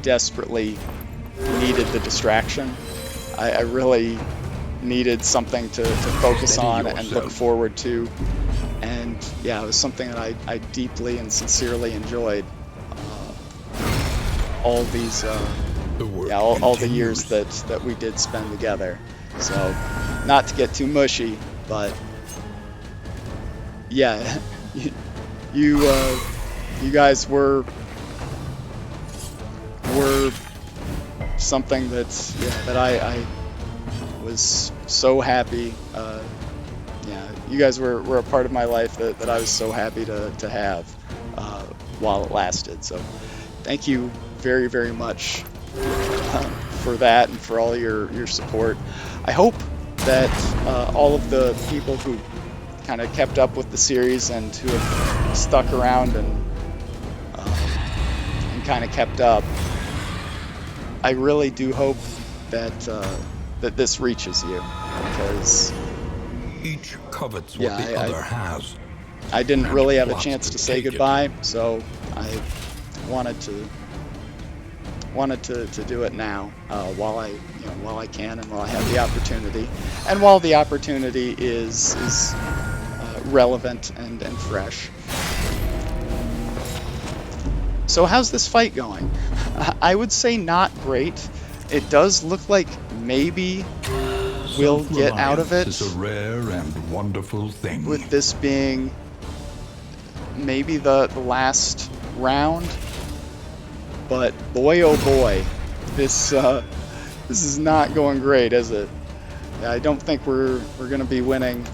desperately needed the distraction. I really needed something to focus on and look forward to. And yeah, it was something that I deeply and sincerely enjoyed all these, all the years that we did spend together. So, not to get too mushy, but yeah, you guys were something that I was so happy. You guys were a part of my life that I was so happy to have while it lasted. So thank you very, very much for that and for all your support. I hope that all of the people who kind of kept up with the series and who have stuck around and kind of kept up, I really do hope that that this reaches you, because each covets what the other has. I didn't really have a chance to say goodbye, so I wanted to do it now while I can and while I have the opportunity, and while the opportunity is relevant and fresh. So how's this fight going? I would say not great. It does look like maybe we'll get out of it. Is a rare and wonderful thing. With this being maybe the last round, but boy oh boy, this is not going great, is it? I don't think we're gonna be winning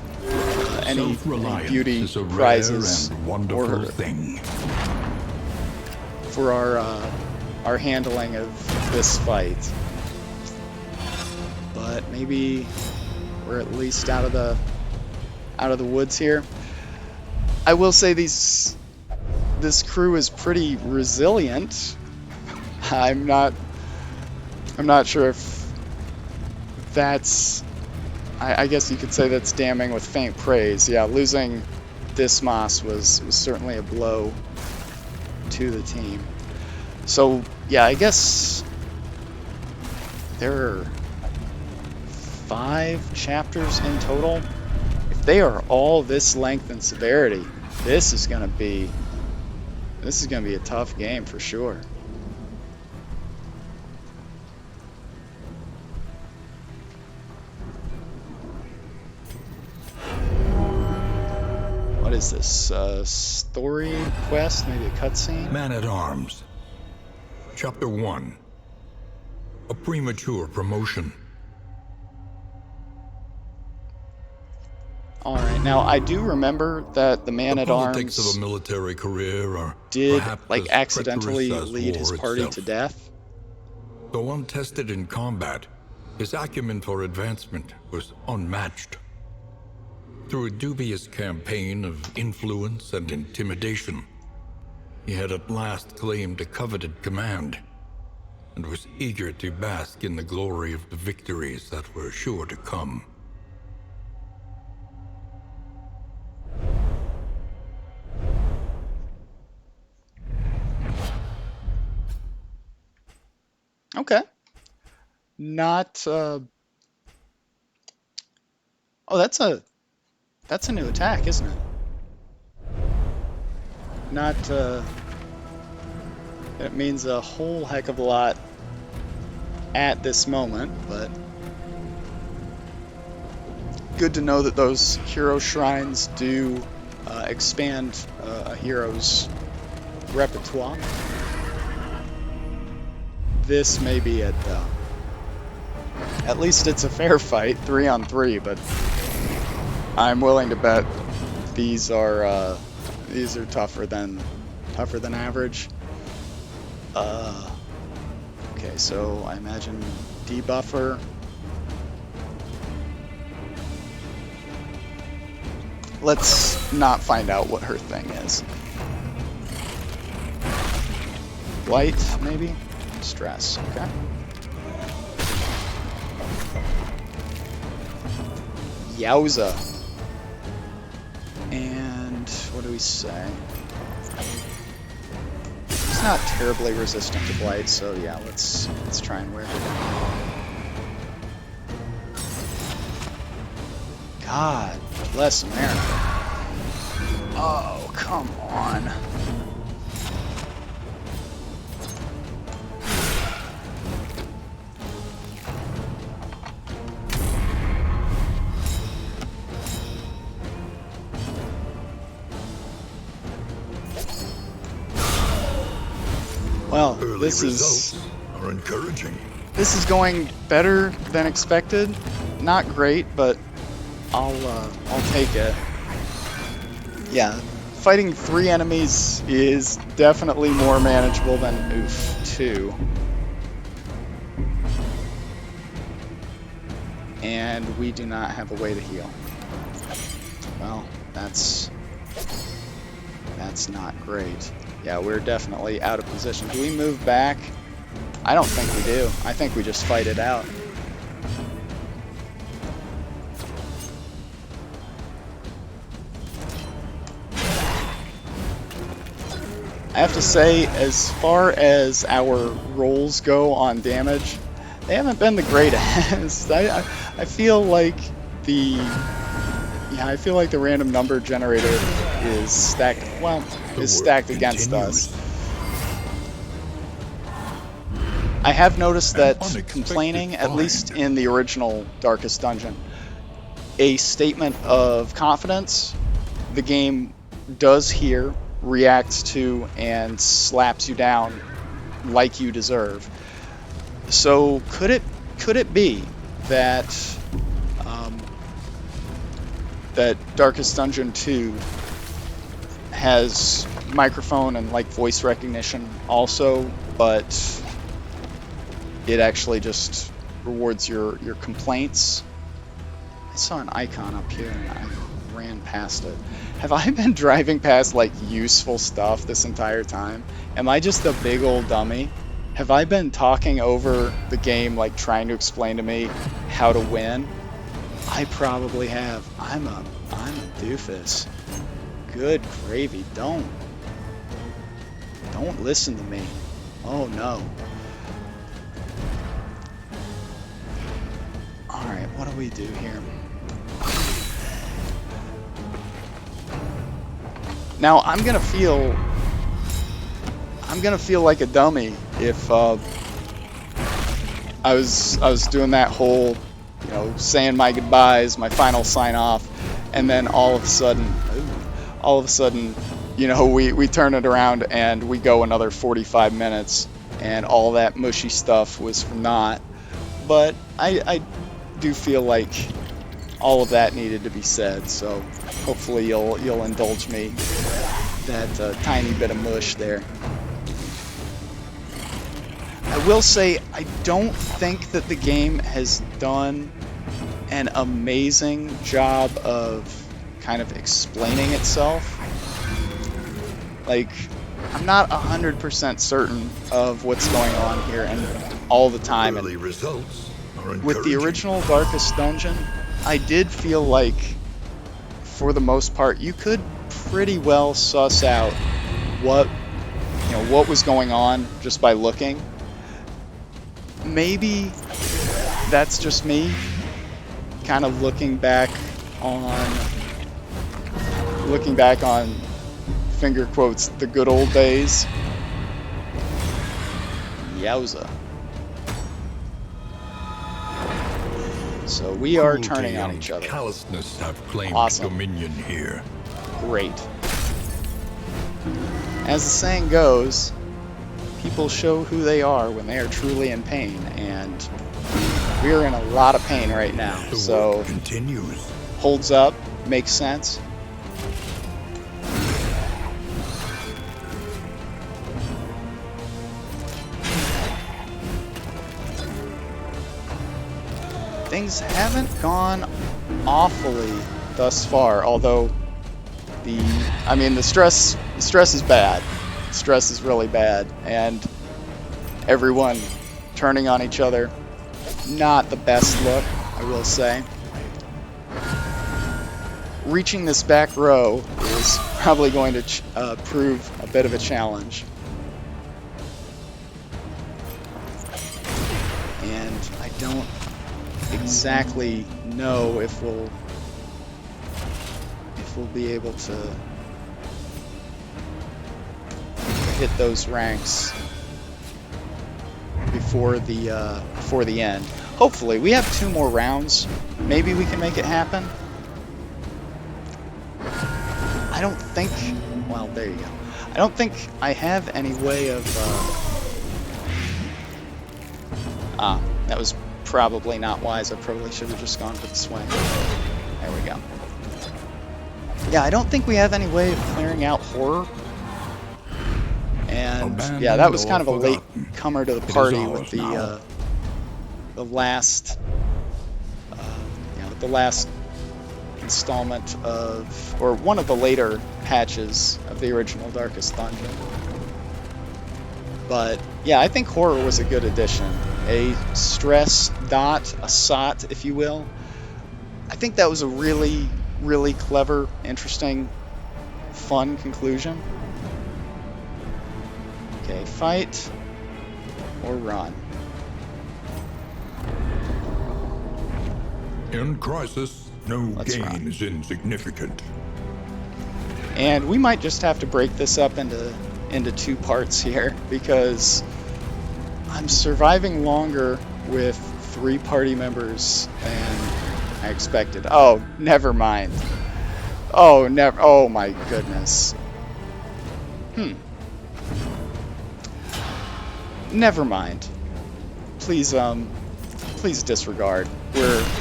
any beauty is a rare prizes and wonderful thing. For our handling of this fight, but maybe we're at least out of the woods here. I will say this crew is pretty resilient. I'm not sure if that's, I guess you could say that's damning with faint praise. Yeah, losing Dismas was certainly a blow to the team. So yeah, I guess there are 5 chapters in total. If they are all this length and severity, this is gonna be a tough game for sure. What is this? Story quest? Maybe a cutscene? Man-at-Arms. Chapter 1. A premature promotion. Alright, now I do remember that the Man-at-Arms politics of a military career are did perhaps accidentally as lead his war party itself. to death. Though untested in combat, his acumen for advancement was unmatched. Through a dubious campaign of influence and intimidation, he had at last claimed a coveted command, and was eager to bask in the glory of the victories that were sure to come. Okay. Not oh, that's a new attack, isn't it? Not it means a whole heck of a lot at this moment, but good to know that those hero shrines do expand a hero's repertoire. This may be it, though. At least it's a fair fight, 3-on-3, but I'm willing to bet these are tougher than average. Okay, so I imagine debuffer. Let's not find out what her thing is. Blight, maybe? Stress, okay. Yowza. And what do we say? He's not terribly resistant to Blight, so yeah, let's try and wear it. God bless America. Oh, come on. Well, this is encouraging. This is going better than expected. Not great, but I'll take it. Yeah, fighting 3 enemies is definitely more manageable than oof 2. And we do not have a way to heal. Well, that's not great. Yeah, we're definitely out of position. Do we move back? I don't think we do. I think we just fight it out. I have to say, as far as our rolls go on damage, they haven't been the greatest. I feel like the random number generator is stacked. Well, is stacked against us. I have noticed that complaining, at least in the original Darkest Dungeon, a statement of confidence, the game does hear, reacts to, and slaps you down like you deserve. So could it be that that Darkest Dungeon 2 has microphone and like voice recognition also, but it actually just rewards your complaints? I saw an icon up here and I ran past it. Have I been driving past like useful stuff this entire time? Am I just a big old dummy? Have I been talking over the game, like trying to explain to me how to win? I probably have. I'm a doofus. Good gravy. Don't listen to me. Oh no. Alright, what do we do here? Now I'm gonna feel like a dummy if I was doing that whole, you know, saying my goodbyes, my final sign off, and then all of a sudden, you know, we turn it around and we go another 45 minutes, and all that mushy stuff was for naught. But I do feel like all of that needed to be said, so hopefully you'll indulge me that tiny bit of mush there. I will say I don't think that the game has done an amazing job of kind of explaining itself. Like, I'm not 100% certain of what's going on here and all the time. And with the original Darkest Dungeon, I did feel like, for the most part, you could pretty well suss out what was going on just by looking. Maybe that's just me kind of looking back on finger quotes the good old days. Yowza. So we are turning on each other. Callousness have claimed Awesome. dominion here. Great. As the saying goes, people show who they are when they are truly in pain, and we're in a lot of pain right now. The So work continues. holds up, makes sense. Things haven't gone awfully thus far, although the stress is bad. Stress is really bad, and everyone turning on each other. Not the best look, I will say. Reaching this back row is probably going to prove a bit of a challenge. And I don't exactly know if we'll be able to hit those ranks before the end. Hopefully, we have 2 more rounds. Maybe we can make it happen. I don't think. Well, there you go. I don't think I have any way of. That was probably not wise. I probably should have just gone for the swing. There we go. Yeah, I don't think we have any way of clearing out horror. And yeah, that was kind of a late comer to the party with the last, the last installment of, or one of the later patches of the original Darkest Dungeon. But yeah, I think horror was a good addition. A stress dot, a SOT, if you will. I think that was a really, really clever, interesting, fun conclusion. Okay, fight or run. In crisis, no gain run. is insignificant. And we might just have to break this up into 2 parts here, because I'm surviving longer with 3 party members than I expected. Oh, never mind. Oh, never. Oh my goodness. Never mind. Please, please disregard.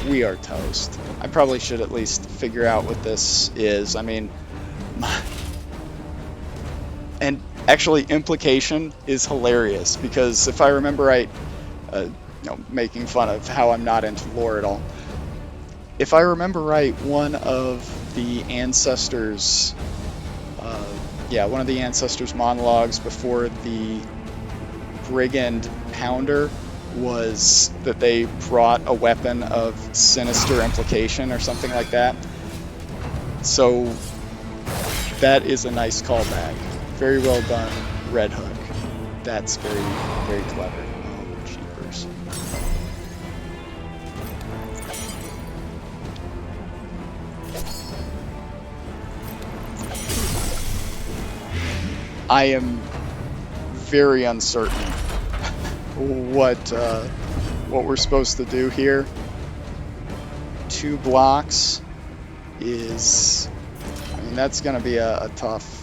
We are toast. I probably should at least figure out what this is. I mean, and actually, implication is hilarious, because if I remember right, making fun of how I'm not into lore at all. If I remember right, one of the ancestors, one of the ancestors' monologues before the Brigand Pounder was that they brought a weapon of sinister implication or something like that. So that is a nice callback. Very well done, Red Hook. That's very, very clever. Oh, jeepers. I am very uncertain what we're supposed to do here. 2 blocks is, I mean, that's going to be a tough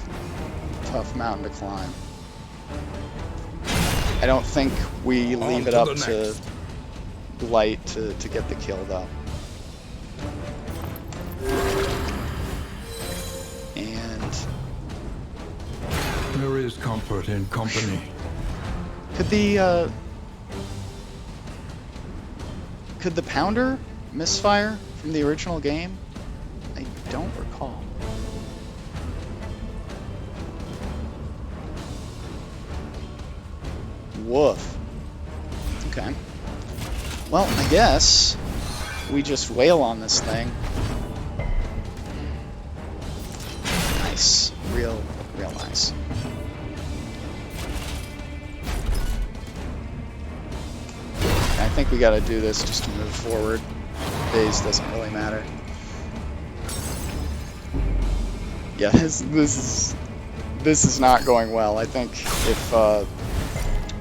mountain to climb. I don't think we leave it up to Blight to get the kill, though. And there is comfort in company. Could the Pounder misfire from the original game? I don't recall. Woof. Okay. Well, I guess we just wail on this thing. Nice. Real nice. I think we gotta do this just to move forward. Phase doesn't really matter. Yeah, this is not going well. I think if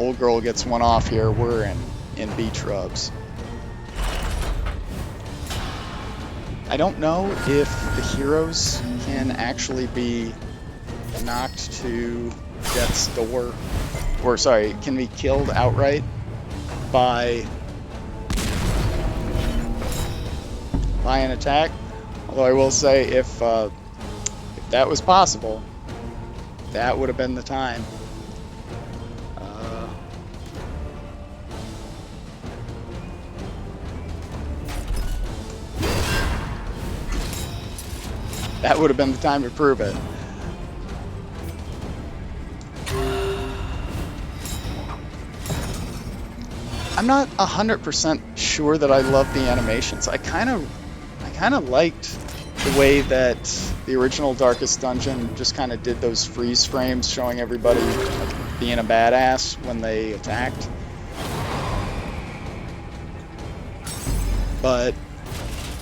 old girl gets one off here, we're in beach rubs. I don't know if the heroes can actually be knocked to death's door, or sorry, can be killed outright by an attack. Although I will say, if that was possible, that would have been the time. That would have been the time to prove it. I'm not 100% sure that I love the animations. I kind of liked the way that the original Darkest Dungeon just kind of did those freeze frames showing everybody like, being a badass when they attacked. But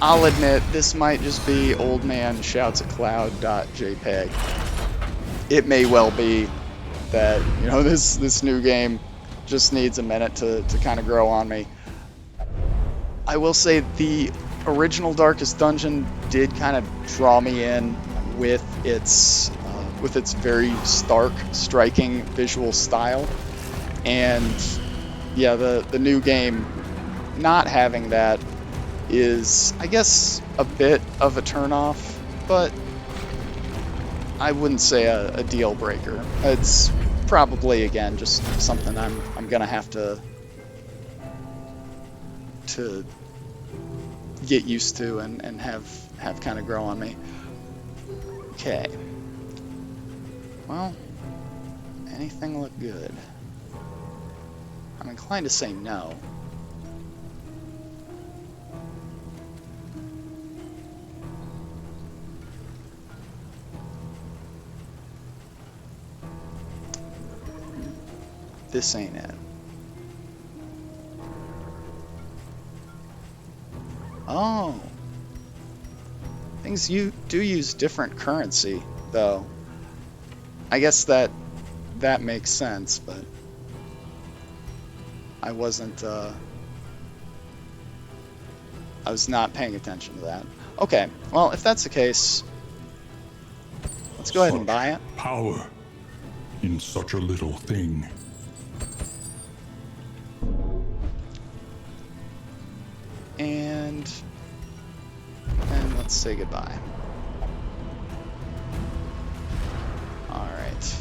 I'll admit, this might just be old man shouts at cloud.jpg. It may well be that, you know, this new game just needs a minute to kind of grow on me. I will say the original Darkest Dungeon did kind of draw me in with its very stark, striking visual style, and yeah, the new game not having that is, I guess, a bit of a turnoff, but I wouldn't say a deal breaker. It's probably, again, just something I'm gonna have to get used to and have kind of grow on me. Okay. Well, anything look good? I'm inclined to say no. This ain't it. Oh. Things you do use different currency, though. I guess that makes sense, but I wasn't, I was not paying attention to that. Okay, well, if that's the case, let's go ahead and buy it. Power in such a little thing. And let's say goodbye. Alright.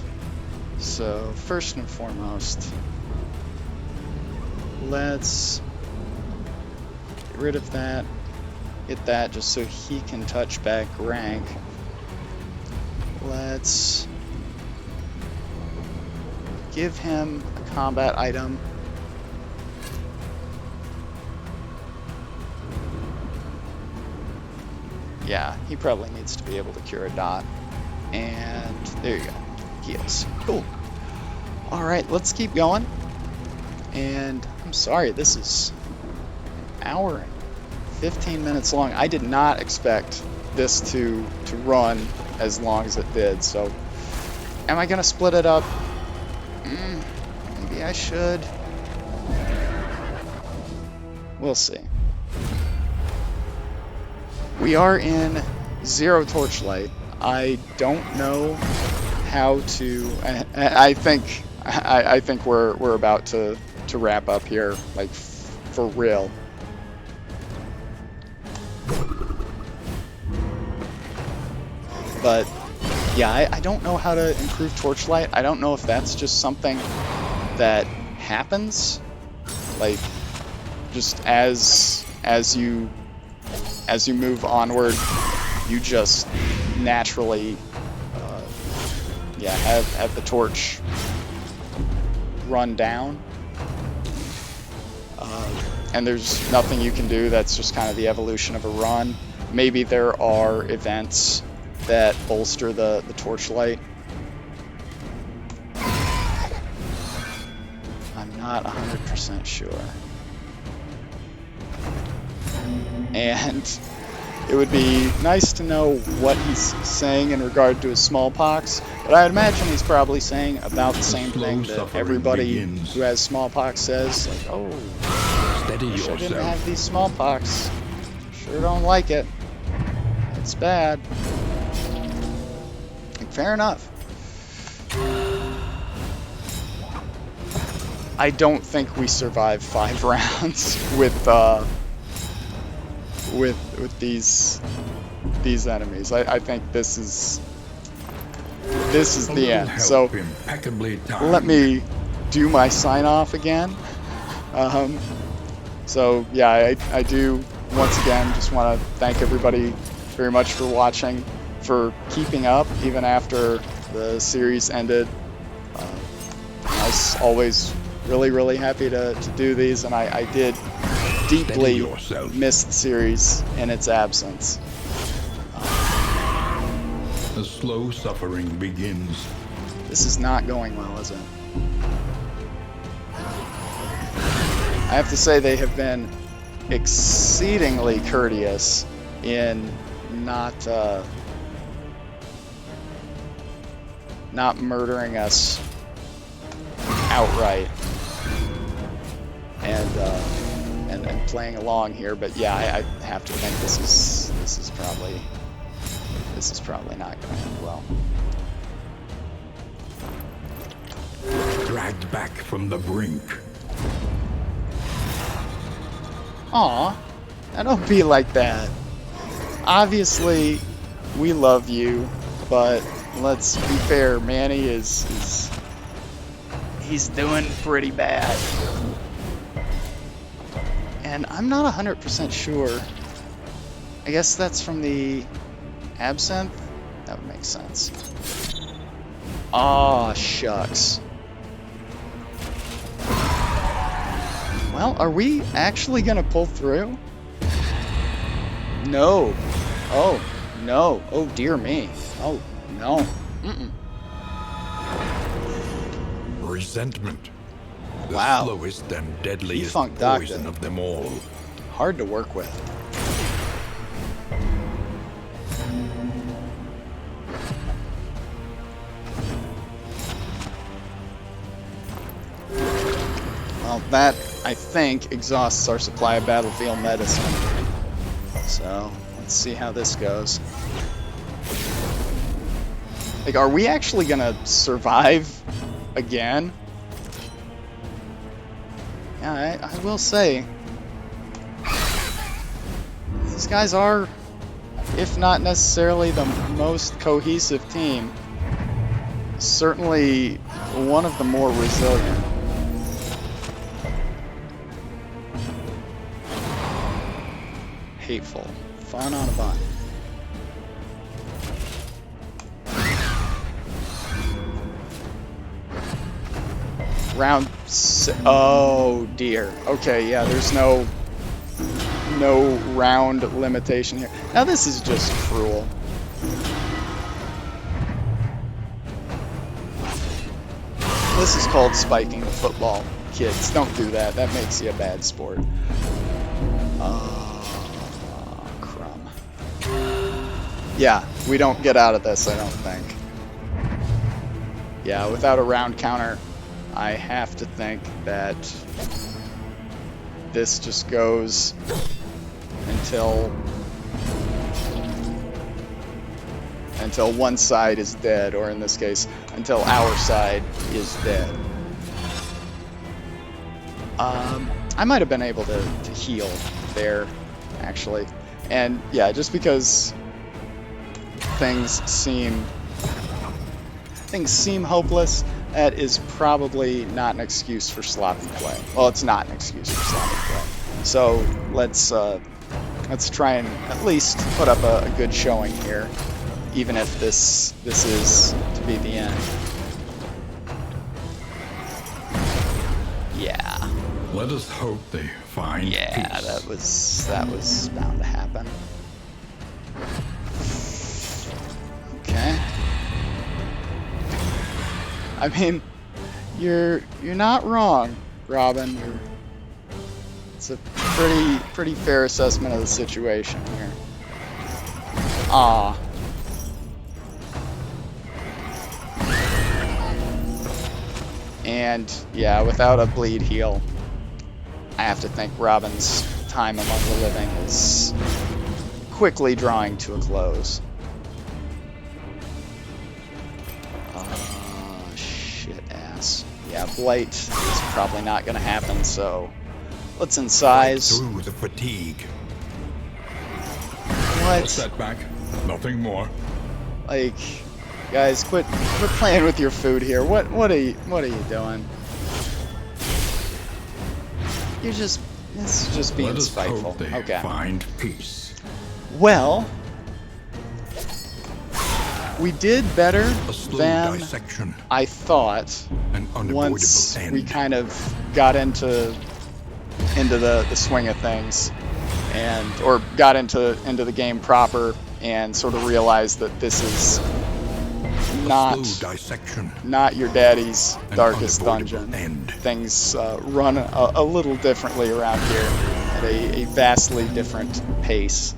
So, first and foremost, let's get rid of that. Get that just so he can touch back rank. Let's give him a combat item. Yeah, he probably needs to be able to cure a dot. And there you go. Heals. Cool. Alright, let's keep going. And I'm sorry, this is an hour and 15 minutes long. I did not expect this to run as long as it did. So, am I going to split it up? Maybe I should. We'll see. We are in Zero Torchlight. I don't know how to. I think we're about to wrap up here, like for real. But yeah, I don't know how to improve Torchlight. I don't know if that's just something that happens, like just as you move onward, you just naturally, have the torch run down, and there's nothing you can do. That's just kind of the evolution of a run. Maybe there are events that bolster the torchlight. I'm not 100% sure. And it would be nice to know what he's saying in regard to his smallpox, but I would imagine he's probably saying about the same thing that everybody who has smallpox says, like, oh, Steady wish I didn't yourself. have these smallpox. Sure don't like it. It's bad. And fair enough. I don't think we survived 5 rounds with these enemies. I think this is the end. So let me do my sign off again. So yeah, I do once again just want to thank everybody very much for watching, for keeping up even after the series ended. As always, really happy to do these, and I did deeply yourself. miss the series in its absence. The slow suffering begins. This is not going well, is it? I have to say they have been exceedingly courteous in not murdering us outright and playing along here. But yeah, I have to think this is probably not going to end well. Dragged back from the brink. Aw, now don't be like that. Obviously, we love you, but let's be fair, Manny is he's doing pretty bad. And I'm not 100% sure. I guess that's from the absinthe? That would make sense. Aw, shucks. Well, are we actually gonna pull through? No. Oh, no. Oh, dear me. Oh, no. Mm-mm. Resentment. The Wow. slowest and deadliest Defunct doctor. poison of them all. Hard to work with. Well, that, I think, exhausts our supply of battlefield medicine. So, let's see how this goes. Like, are we actually gonna survive again? Yeah, I will say, these guys are, if not necessarily the most cohesive team, certainly one of the more resilient. Hateful. Fun on a bun. Round oh dear. Okay, yeah, there's no round limitation here. Now this is just cruel. This is called spiking the football. Kids, don't do that. That makes you a bad sport. Crumb. Yeah, we don't get out of this, I don't think. Yeah, without a round counter, I have to think that this just goes until one side is dead, or in this case, until our side is dead. I might have been able to heal there, actually. And yeah, just because things seem hopeless, that is probably not an excuse for sloppy play. Well, it's not an excuse for sloppy play. So let's try and at least put up a good showing here, even if this is to be the end. Yeah. Let us hope they find Yeah, peace. that was bound to happen. Okay. I mean, you're not wrong, Robin. It's a pretty fair assessment of the situation here. Ah. And yeah, without a bleed heal, I have to think Robin's time among the living is quickly drawing to a close. Shit ass. Yeah, Blight is probably not going to happen, so let's incise. Through the fatigue. What? A setback, nothing more. Like, guys, quit playing with your food here. What are you doing? This is just being Let us spiteful. hope they Okay. find peace. Well, We did better A slow than dissection, I thought an unavoidable once end. we kind of got into the swing of things, or got into the game proper, and sort of realized that this is A slow dissection, not your daddy's an darkest unavoidable dungeon. end. Things run a little differently around here at a vastly different pace.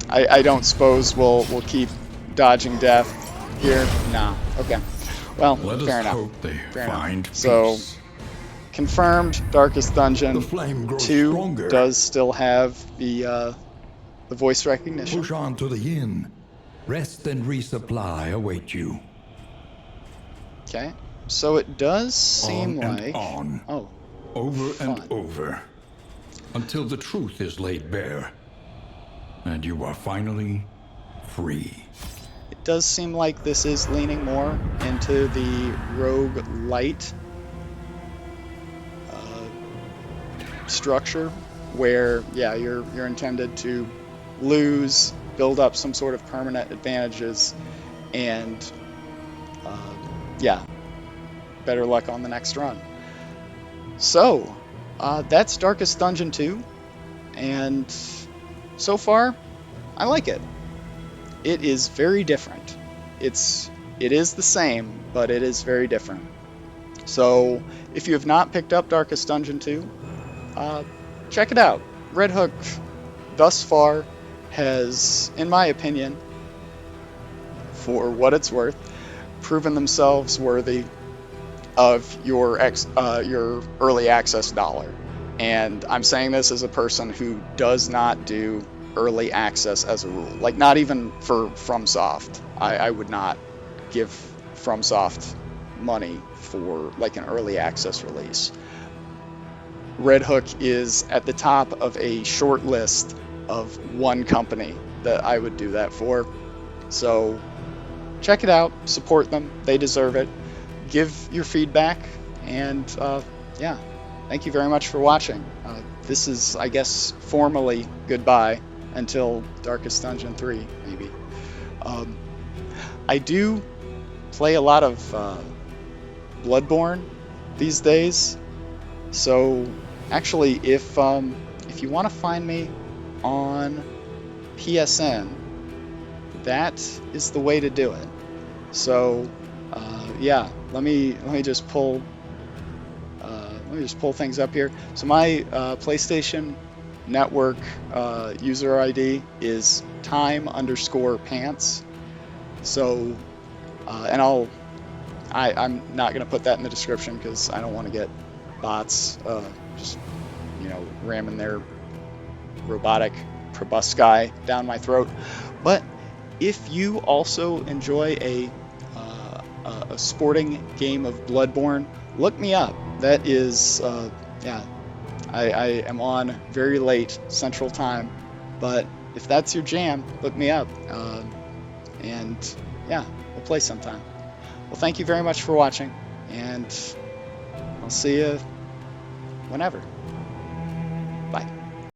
I don't suppose we'll keep dodging death here. Nah. Okay. Well, Let fair us enough. hope they Fair enough. find So, peace. confirmed, Darkest Dungeon The flame grows 2 stronger. does still have the voice recognition. Push on to the inn. Rest and resupply await you. Okay. So it does seem On and like on. oh, Over fun. and over. Until the truth is laid bare. And you are finally free. It does seem like this is leaning more into the rogue light structure, where you're intended to lose, build up some sort of permanent advantages, and better luck on the next run. So that's Darkest Dungeon 2, and so far I like it. It is very different. It is the same, but it is very different. So if you have not picked up Darkest Dungeon 2, check it out. Red Hook thus far has, in my opinion, for what it's worth, proven themselves worthy of your early access dollar. And I'm saying this as a person who does not do early access as a rule. Like, not even for FromSoft. I would not give FromSoft money for like an early access release. Red Hook is at the top of a short list of one company that I would do that for. So check it out, support them, they deserve it. Give your feedback, and thank you very much for watching. This is, I guess, formally goodbye until Darkest Dungeon 3, maybe. I do play a lot of Bloodborne these days, so actually, if you want to find me on PSN, that is the way to do it. So let me just pull things up here. So my PlayStation Network user ID is time_pants. So and I'm not gonna put that in the description because I don't want to get bots just ramming their robotic proboscis down my throat. But if you also enjoy a sporting game of Bloodborne, look me up. That is, I am on very late Central Time, but if that's your jam, look me up, and we'll play sometime. Well, thank you very much for watching, and I'll see you whenever. Bye.